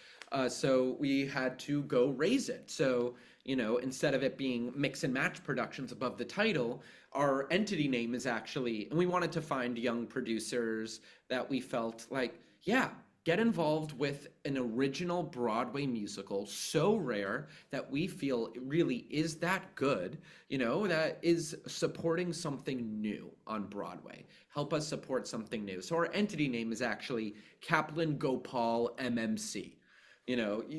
So we had to go raise it. So, instead of it being Mix and Match Productions above the title, our entity name is actually, and we wanted to find young producers that we felt like, yeah, get involved with an original Broadway musical so rare that we feel it really is that good, that is supporting something new on Broadway. Help us support something new. So our entity name is actually Kaplan Gopal MMC.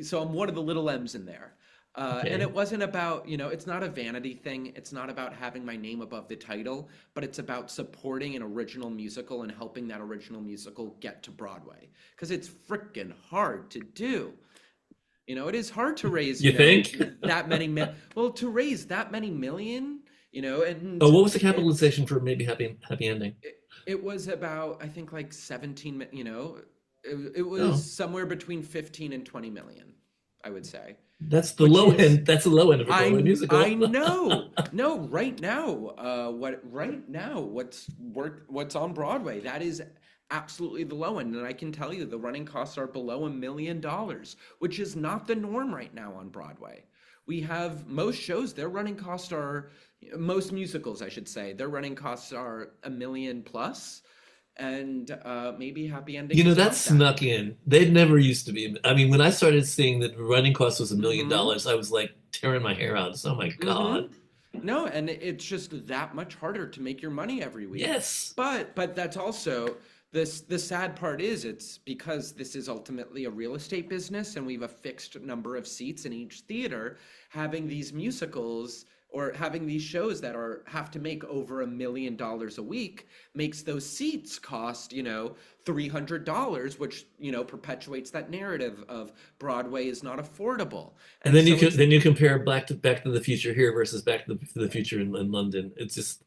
So I'm one of the little M's in there. And Okay. it wasn't about, it's not a vanity thing. It's not about having my name above the title, but it's about supporting an original musical and helping that original musical get to Broadway. Because it's freaking hard to do. It is hard to raise, You think? that many, well, to raise that many million, Oh, and what was the it's, capitalization for maybe happy ending? it was about, I think, like 17, it was Oh, somewhere between 15 and 20 million, I would say, that's the which low is, end. That's the low end of a Broadway I musical. know. No, right now what's on Broadway, that is absolutely the low end. And I can tell you the running costs are below $1 million, which is not the norm right now on Broadway. We have most shows, their running costs are most musicals, I should say, their running costs are a million plus. And maybe Happy Ending is That not that. snuck in. They never used to be. I mean, when I started seeing that running cost was Mm-hmm. $1 million, I was like tearing my hair out. Oh my Mm-hmm. God. No, and it's just that much harder to make your money every week. Yes. But that's also the sad part is it's because this is ultimately a real estate business and we have a fixed number of seats in each theater, having these musicals or having these shows that have to make over $1 million a week makes those seats cost, $300, which, perpetuates that narrative of Broadway is not affordable. And And then so it's you compare Back to the Future here versus Back to the Future in London. It's just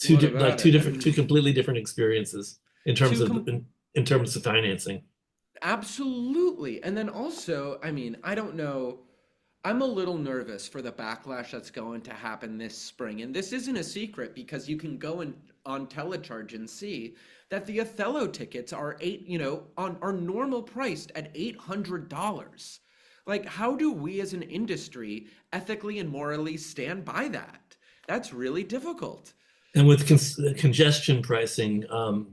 what about it? two completely different experiences in terms Two of com- in terms of financing. Absolutely. And then also, I mean, I don't know. I'm a little nervous for the backlash that's going to happen this spring. And this isn't a secret because you can go on Telecharge and see that the Othello tickets are are normal priced at $800. Like, how do we as an industry ethically and morally stand by that? That's really difficult. And with congestion pricing,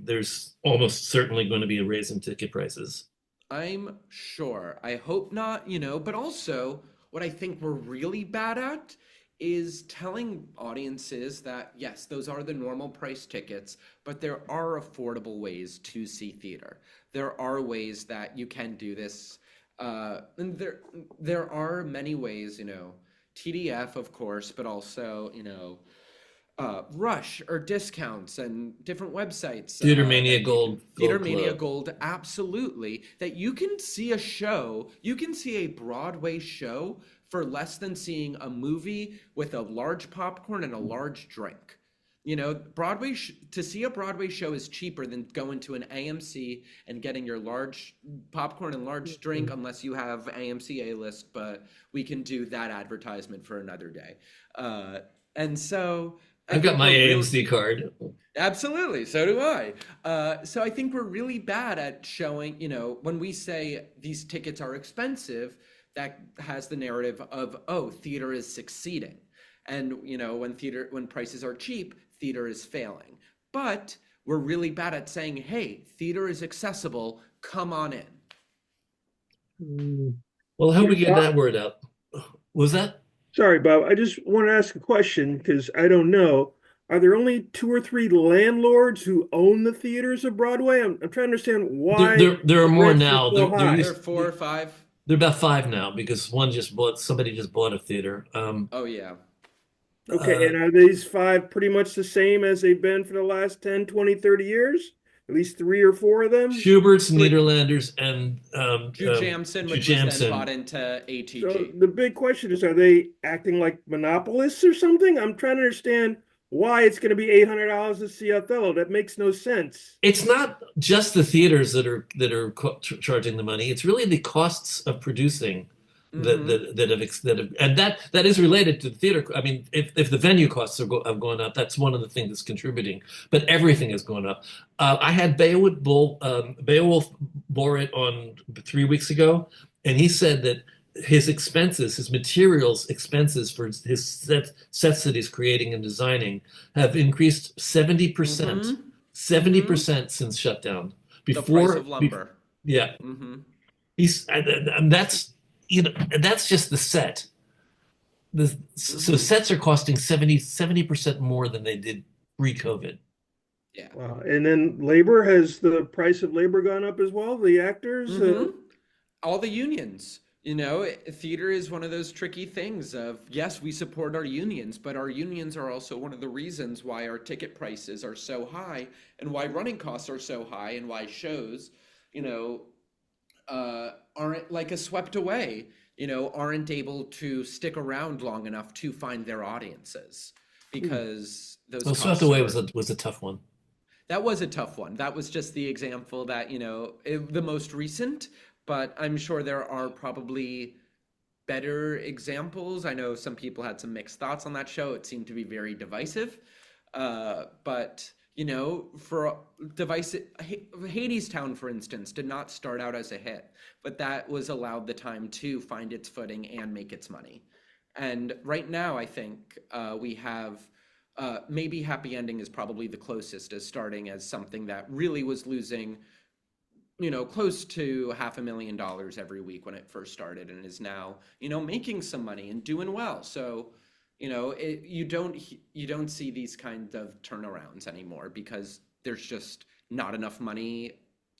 there's almost certainly going to be a raise in ticket prices. I'm sure. I hope not, but also what I think we're really bad at is telling audiences that yes, those are the normal price tickets, but there are affordable ways to see theater. There are ways that you can do this. And there are many ways, TDF, of course, but also, Rush or discounts and different websites Theater Mania that you can, Gold Theater Gold Mania Club. Gold, absolutely, that you can see a show, you can see a Broadway show for less than seeing a movie with a large popcorn and a large drink. To see a Broadway show is cheaper than going to an AMC and getting your large popcorn and large drink, unless you have AMC A list, but we can do that advertisement for another day. And so I I've got think my we're real. AMC card. Absolutely, so do I. So I think we're really bad at showing, when we say these tickets are expensive, that has the narrative of, oh, theater is succeeding. And, when prices are cheap, theater is failing. But we're really bad at saying, hey, theater is accessible, come on in. Mm. Well, I hope Yeah, we get that word out. Was that? sorry, Bob. I just want to ask a question because I don't know. Are there only two or three landlords who own the theaters of Broadway? I'm trying to understand why There are the more rents are now. so high. There are four or five. There are about five now because somebody just bought a theater. Oh, yeah. Okay, Uh, and are these five pretty much the same as they've been for the last 10, 20, 30 years? At least three or four of them? Schubert's, Like, Nederlanders, and Drew Jamson, which was then bought Jujamson. into so ATG. the big question is, are they acting like monopolists or something? I'm trying to understand why it's going to be $800 to see Othello. That makes no sense. It's not just the theaters that are charging the money. It's really the costs of producing Mm-hmm. that have, and that is related to the theater. I mean, if the venue costs have gone up, that's one of the things that's contributing. But everything has gone up. I had Beowulf Borit on 3 weeks ago, and he said that his materials expenses for his sets that he's creating and designing have increased 70%. Mm-hmm. Mm-hmm. 70% since shutdown. The price of Before, lumber. yeah, Mm-hmm. and that's that's just the set. So Mm-hmm. sets are costing 70% more than they did pre-COVID. Yeah. Wow. And then has the price of labor gone up as well? The actors? Mm-hmm. All the unions. You know, theater is one of those tricky things of, yes, we support our unions, but our unions are also one of the reasons why our ticket prices are so high and why running costs are so high and why shows, you know, aren't like a swept away, aren't able to stick around long enough to find their audiences Hmm. because those Well, Swept costs Away are. was a tough one. That was a tough one. That was just the example that, the most recent, but I'm sure there are probably better examples. I know some people had some mixed thoughts on that show. It seemed to be very divisive. But, for divisive, Hades Town, for instance, did not start out as a hit, but that was allowed the time to find its footing and make its money. And right now, I think we have maybe Happy Ending is probably the closest as starting as something that really was losing close to $500,000 every week when it first started and is now, making some money and doing well. So, you don't see these kinds of turnarounds anymore because there's just not enough money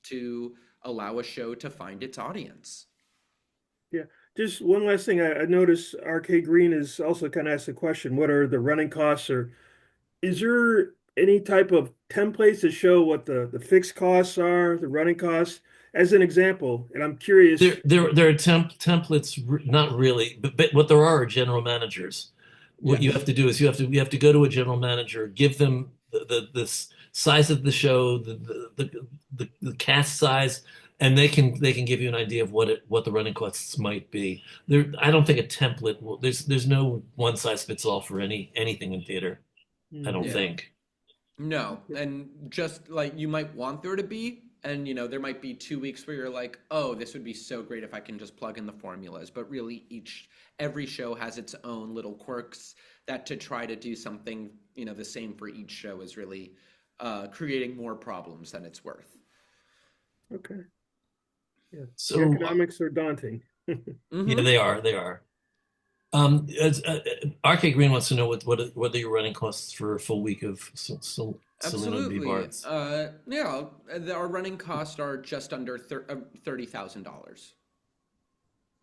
to allow a show to find its audience. Yeah. Just one last thing. I noticed RK Green is also kind of asked the question, what are the running costs, or is there any type of templates that show what the fixed costs are, the running costs? As an example, and I'm curious. There are templates, not really, but what there are general managers. What you have Yes. to do is you have to go to a general manager, give them the size of the show, the cast size, and they can give you an idea of what the running costs might be. I don't think a template there's no one size fits all for anything in theater. I don't Mhm. Yeah. think. No, and just like you might want there to be, and there might be 2 weeks where you're like, oh, this would be so great if I can just plug in the formulas. But really, every show has its own little quirks that to try to do something, the same for each show is really creating more problems than it's worth. Okay. Yeah. The So economics are daunting. yeah, Mm-hmm. they are. RK Green wants to know what are your running costs for a full week of Cellino V Absolutely. Bards, Yeah, our running costs are just under $30,000.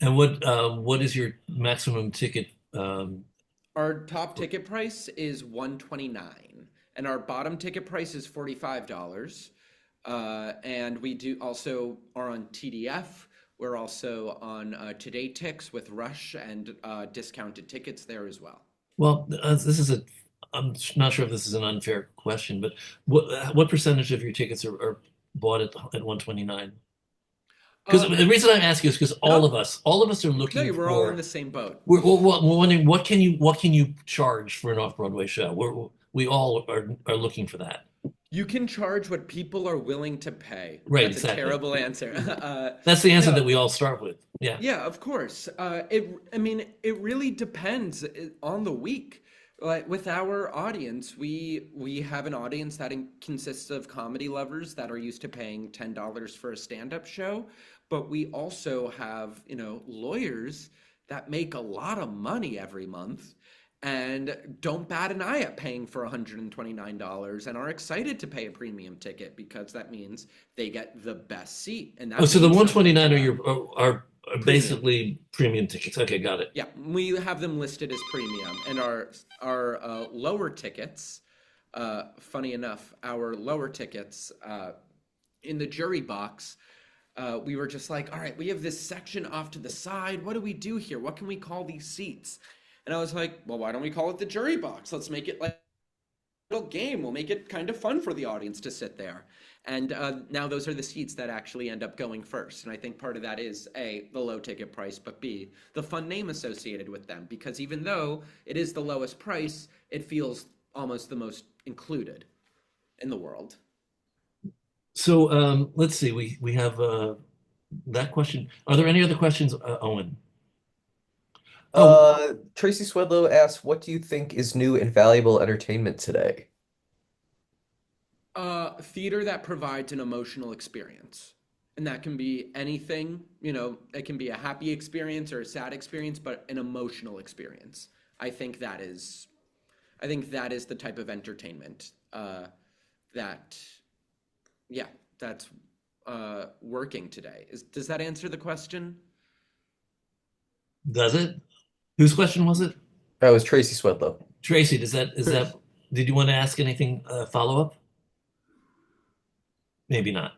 and what is your maximum ticket? Our top ticket price is 129, and our bottom ticket price is $45. And we do also are on TDF. We're also on Today Tix with Rush and discounted tickets there as well. Well, this is a. I'm not sure if this is an unfair question, but what percentage of your tickets are bought at 129? Because Uh, the reason I ask you is because no, all of us are no, looking we're all in for. the same boat. We're wondering what can you charge for an off-Broadway show? We all are looking for that. You can charge what people are willing to pay. Right, That's a exactly. terrible answer. That's the answer No, that we all start with. Yeah. yeah, of course. I mean, it really depends on the week. Like with our audience, we have an audience that consists of comedy lovers that are used to paying $10 for a stand-up show, but we also have, lawyers that make a lot of money every month and don't bat an eye at paying for $129 and are excited to pay a premium ticket because that means they get the best seat, and Oh, that so the means something to 129 them. are Premium. basically premium tickets. Okay, got it. Yeah, we have them listed as premium, and our lower tickets. Funny enough, our lower tickets in the jury box, we were just like, all right, we have this section off to the side. What do we do here? What can we call these seats? And I was like, well, why don't we call it the jury box? Let's make it like little game. We'll make it kind of fun for the audience to sit there. And now those are the seats that actually end up going first. And I think part of that is A, the low ticket price, but B, the fun name associated with them. Because even though it is the lowest price, it feels almost the most included in the world. So let's see. We have that question. Are there any other questions, Owen? Oh, Tracy Swedlow asks, what do you think is new and valuable entertainment today? Theater that provides an emotional experience. And that can be anything, it can be a happy experience or a sad experience, but an emotional experience. I think that is, I think that is the type of entertainment that, yeah, that's working today. Does that answer the question? Does it? Whose question was it? That was Tracy Swedlow. Tracy, is that Chris. did you want to ask anything follow up? Maybe not.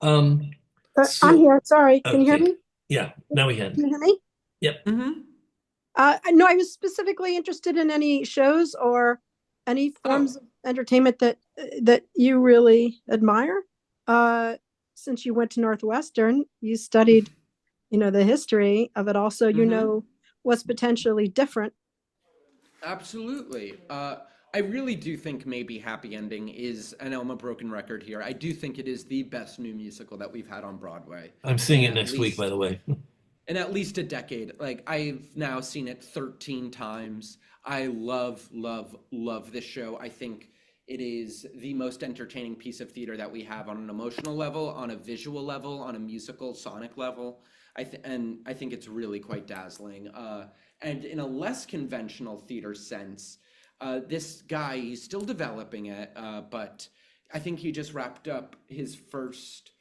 Um, I'm so here. Sorry. Can you hear okay. me? Yeah, now we can. Can you hear me? Yep. Mm-hmm. No, I was specifically interested in any shows or any Oh, forms of entertainment that you really admire. Uh, since you went to Northwestern, you studied, the history of it. Also, mm-hmm. what's potentially different. Absolutely. I really do think maybe Happy Ending is, I know I'm a broken record here. I do think it is the best new musical that we've had on Broadway I'm seeing in it at next week, by least the way. in at least a decade. Like I've now seen it 13 times. I love, love, love this show. I think it is the most entertaining piece of theater that we have on an emotional level, on a visual level, on a musical, sonic level. And I think it's really quite dazzling. And in a less conventional theater sense, this guy, he's still developing it, but I think he just wrapped up his first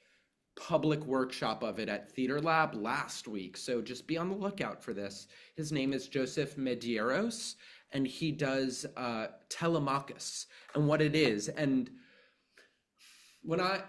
public workshop of it at Theater Lab last week. So just be on the lookout for this. His name is Joseph Medeiros, and he does Telemachus and what it is. And when I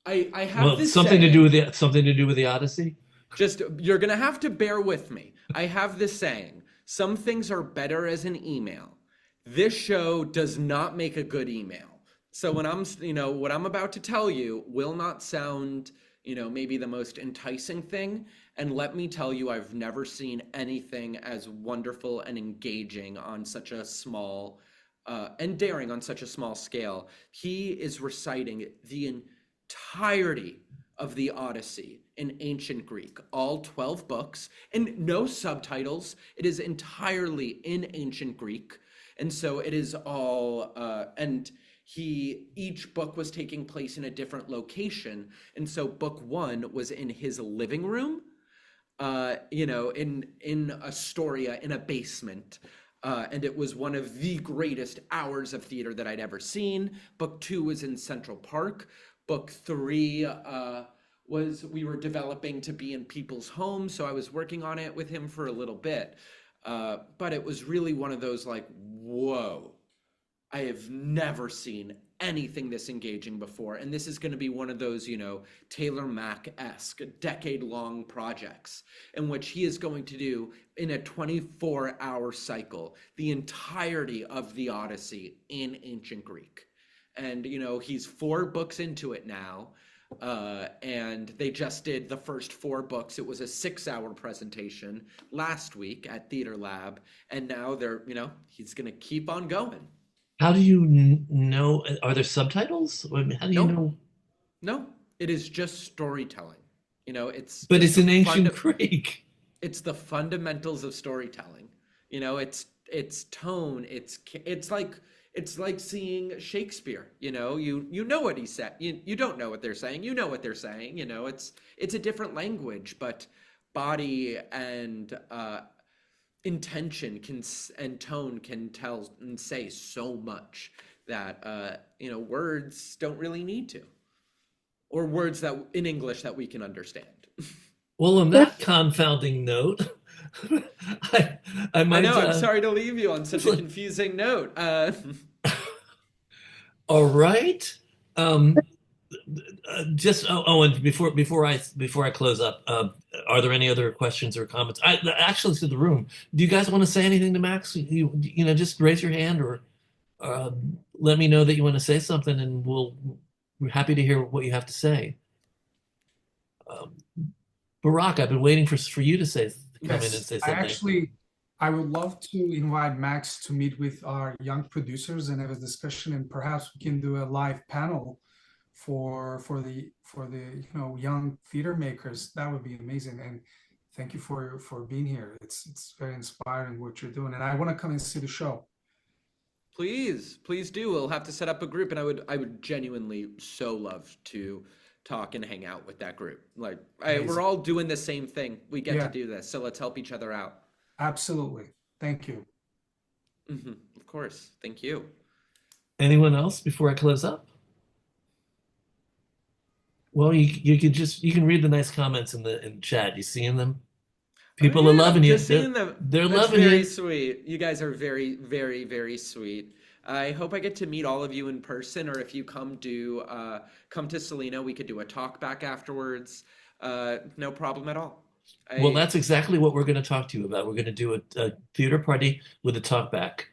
have Well, this something to do with saying, the Odyssey. just you're gonna have to bear with me. I have this saying: some things are better as an email. This show does not make a good email. So when what I'm about to tell you will not sound, maybe the most enticing thing. And let me tell you, I've never seen anything as wonderful and engaging on such a small, and daring on such a small scale. He is reciting the entirety of the Odyssey in ancient Greek, all 12 books, and no subtitles. It is entirely in ancient Greek. And so it is all, and each book was taking place in a different location. And so book one was in his living room, in Astoria, in a basement. And it was one of the greatest hours of theater that I'd ever seen. Book two was in Central Park. Book three we were developing to be in people's homes, so I was working on it with him for a little bit. But it was really one of those like, whoa, I have never seen anything this engaging before. And this is going to be one of those, Taylor Mack-esque decade-long projects in which he is going to do in a 24-hour cycle the entirety of the Odyssey in ancient Greek. And, he's 4 books into it now. And they just did the first 4 books. It was a 6-hour presentation last week at Theater Lab. And now he's going to keep on going. How do you know? Are there subtitles? I mean, how do you Nope. know? No, it is just storytelling. It's But just it's in ancient Greek. it's the fundamentals of storytelling. It's tone. It's like seeing Shakespeare. You know what he said. You don't know what they're saying. You know what they're saying. It's a different language, but body and intention and tone can tell and say so much that words don't really need to, or words that in English that we can understand. Well, on that confounding note, I, I I might. know. I'm sorry to leave you on such a confusing note. All right. Just and before I close up, are there any other questions or comments? Actually, to the room, do you guys want to say anything to Max? Just raise your hand or let me know that you want to say something, and we're happy to hear what you have to say. Um, Barack, I've been waiting for you to come in and Yes, say something. I would love to invite Max to meet with our young producers and have a discussion, and perhaps we can do a live panel for the young theater makers. That would be amazing. And thank you for being here. It's very inspiring what you're doing, and I want to come and see the show. Please do. We'll have to set up a group, and I would genuinely so love to talk and hang out with that group. Like we're all doing the same thing. We get to do this, so let's help each other out. Absolutely. Thank you. Of course. Thank you. Anyone else before I close up? Well, you can read the nice comments in chat. You seeing them? Oh People are yeah, loving you. just seeing them. They're That's loving very you. sweet. You guys are very, very, very sweet. I hope I get to meet all of you in person, or if you come to Salino, we could do a talk back afterwards. No problem at all. Well, I that's exactly what we're going to talk to you about. We're going to do a theater party with a talk back.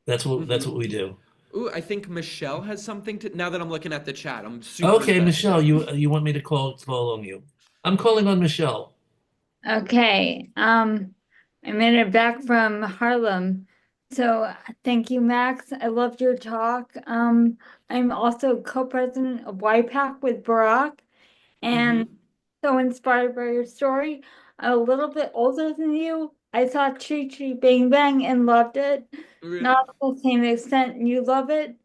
That's hmm what we do. Ooh, I think Michelle has something to. Now that I'm looking at the chat, I'm super Okay, Michelle, invested. you want me to call on you? I'm calling on Michelle. Okay, I made it back from Harlem. So thank you, Max. I loved your talk. I'm also co-president of YPAC with Barack and hmm so inspired by your story. I'm a little bit older than you. I saw Chitty Chitty Bang Bang and loved it. Not to the same extent you love it,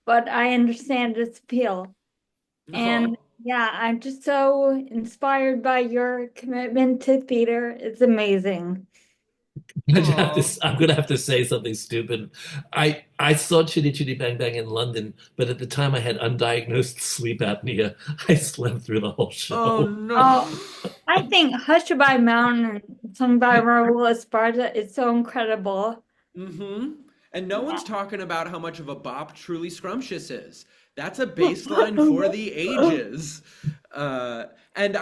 but I understand its appeal. And Oh. yeah, I'm just so inspired by your commitment to theater. It's amazing. Oh. I'm gonna have to say something stupid. I saw Chitty Chitty Bang Bang in London, but at the time I had undiagnosed sleep apnea. I slept through the whole Oh show. no. Oh, I think Hushabye Mountain, sung by Raul Esparza, is so incredible. hmm And no Yeah. one's talking about how much of a bop Truly Scrumptious is. That's a baseline for the ages. And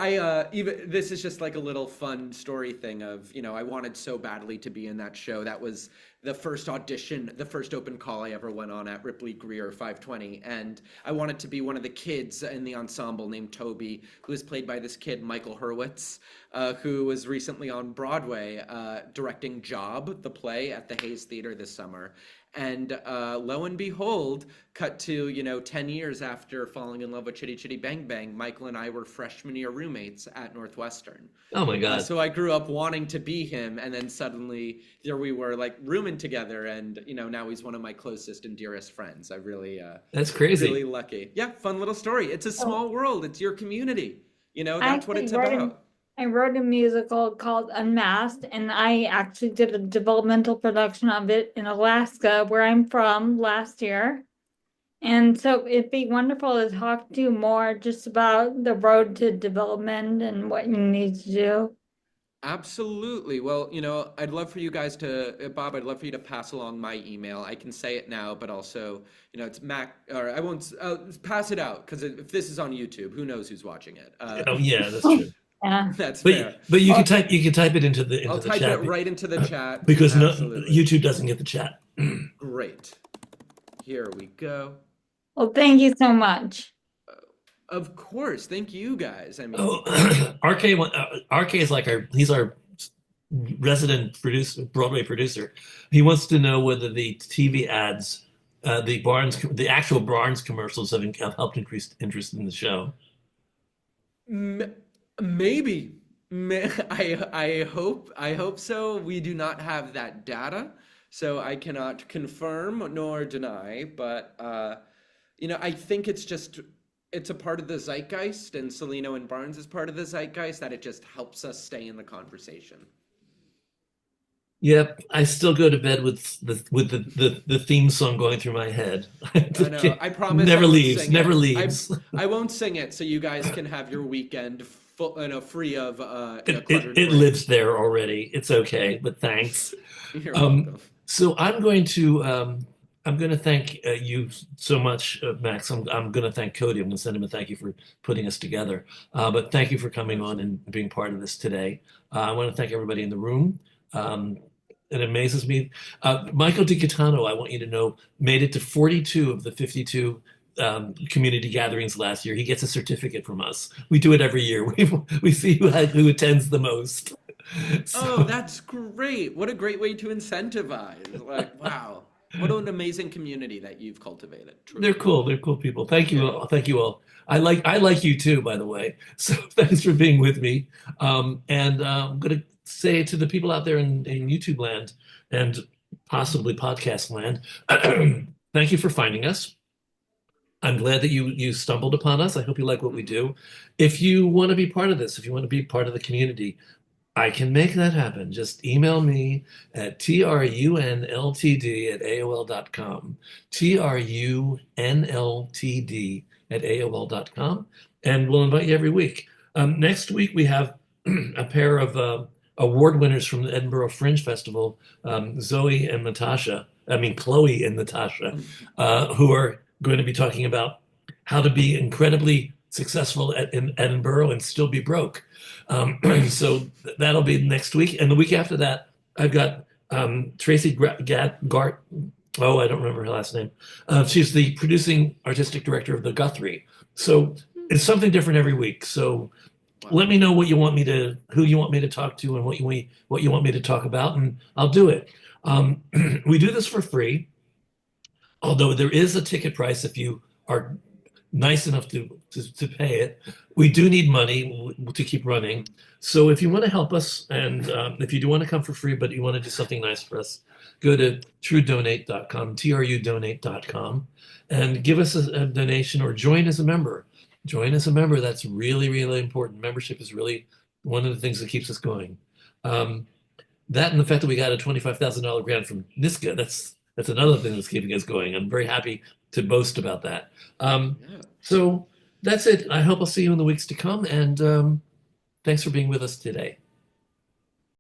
even this is just like a little fun story thing of, I wanted so badly to be in that show. That was the first audition, the first open call I ever went on at Ripley Greer 520. And I wanted to be one of the kids in the ensemble named Toby, who is played by this kid, Michael Hurwitz, who was recently on Broadway directing Job, the play at the Hayes Theater this summer. And lo and behold, cut to, 10 years after falling in love with Chitty Chitty Bang Bang, Michael and I were freshman year roommates at Northwestern. Oh my God. So I grew up wanting to be him, and then suddenly there we were like rooming together, and now he's one of my closest and dearest friends. I really, That's crazy. really lucky. Yeah, fun little story. It's a small world. It's your community. I That's what actually it's wrote about. I wrote a musical called Unmasked, and I actually did a developmental production of it in Alaska, where I'm from, last year. And so it'd be wonderful to talk to you more just about the road to development and what you need to do. Absolutely. Well, I'd love for you guys to, Bob, I'd love for you to pass along my email. I can say it now, but also, it's Mac, or I won't, pass it out, because if this is on YouTube, who knows who's watching it? Oh yeah, that's true. Yeah. That's fair. But you can type it into the I'll type chat it right into the chat. because Absolutely. YouTube doesn't get the chat. Great. Here we go. Well, thank you so much. Of course. Thank you guys. I mean, Oh, RK is like he's our resident Broadway producer. He wants to know whether the TV ads, the actual Barnes commercials have helped increase interest in the show. maybe. I hope so. We do not have that data, so I cannot confirm nor deny, but I think it's a part of the zeitgeist, and Cellino and Barnes is part of the zeitgeist, that it just helps us stay in the conversation. Yep, I still go to bed with the theme song going through my head. I know. I promise Never I won't leaves, sing never it. leaves. I won't sing it, so you guys can have your weekend free of It cluttered it brains. lives there already. It's okay, but thanks. You're Um, welcome. so I'm going to thank you so much, Max. I'm going to thank Cody. I'm going to send him a thank you for putting us together. But thank you for coming on and being part of this today. I want to thank everybody in the room. It amazes me. Michael DiGitano, I want you to know, made it to 42 of the 52 community gatherings last year. He gets a certificate from us. We do it every year. We see who attends the most. Oh, So, that's great. What a great way to incentivize. Like, wow. What an amazing community that you've cultivated. they're Truly. cool. They're cool people. Thank you Yeah. all. Thank you all. I like you too, by the way. So thanks for being with me. And I'm going to say to the people out there in YouTube land and possibly podcast land, thank you for finding us. I'm glad that you stumbled upon us. I hope you like what we do. If you want to be part of this, if you want to be part of the community, I can make that happen. Just email me at trunltd@aol.com. trunltd@aol.com. And we'll invite you every week. Next week, we have a pair of award winners from the Edinburgh Fringe Festival, Chloe and Natasha, who are going to be talking about how to be incredibly successful in Edinburgh and still be broke. So that'll be next week. And the week after that, I've got Tracy Gart. Oh, I don't remember her last name. She's the producing artistic director of the Guthrie. So it's something different every week. So let me know who you want me to talk to, and what you want me to talk about, and I'll do it. We do this for free, although there is a ticket price if you are nice enough to pay it. We do need money to keep running. So if you want to help us, and if you do want to come for free, but you want to do something nice for us, go to trudonate.com, trudonate.com, and give us a donation or join as a member. Join as a member. That's really, really important. Membership is really one of the things that keeps us going. That and the fact that we got a $25,000 grant from NISCA, that's another thing that's keeping us going. I'm very happy to boast about that. So that's it. I hope I'll see you in the weeks to come, and thanks for being with us today.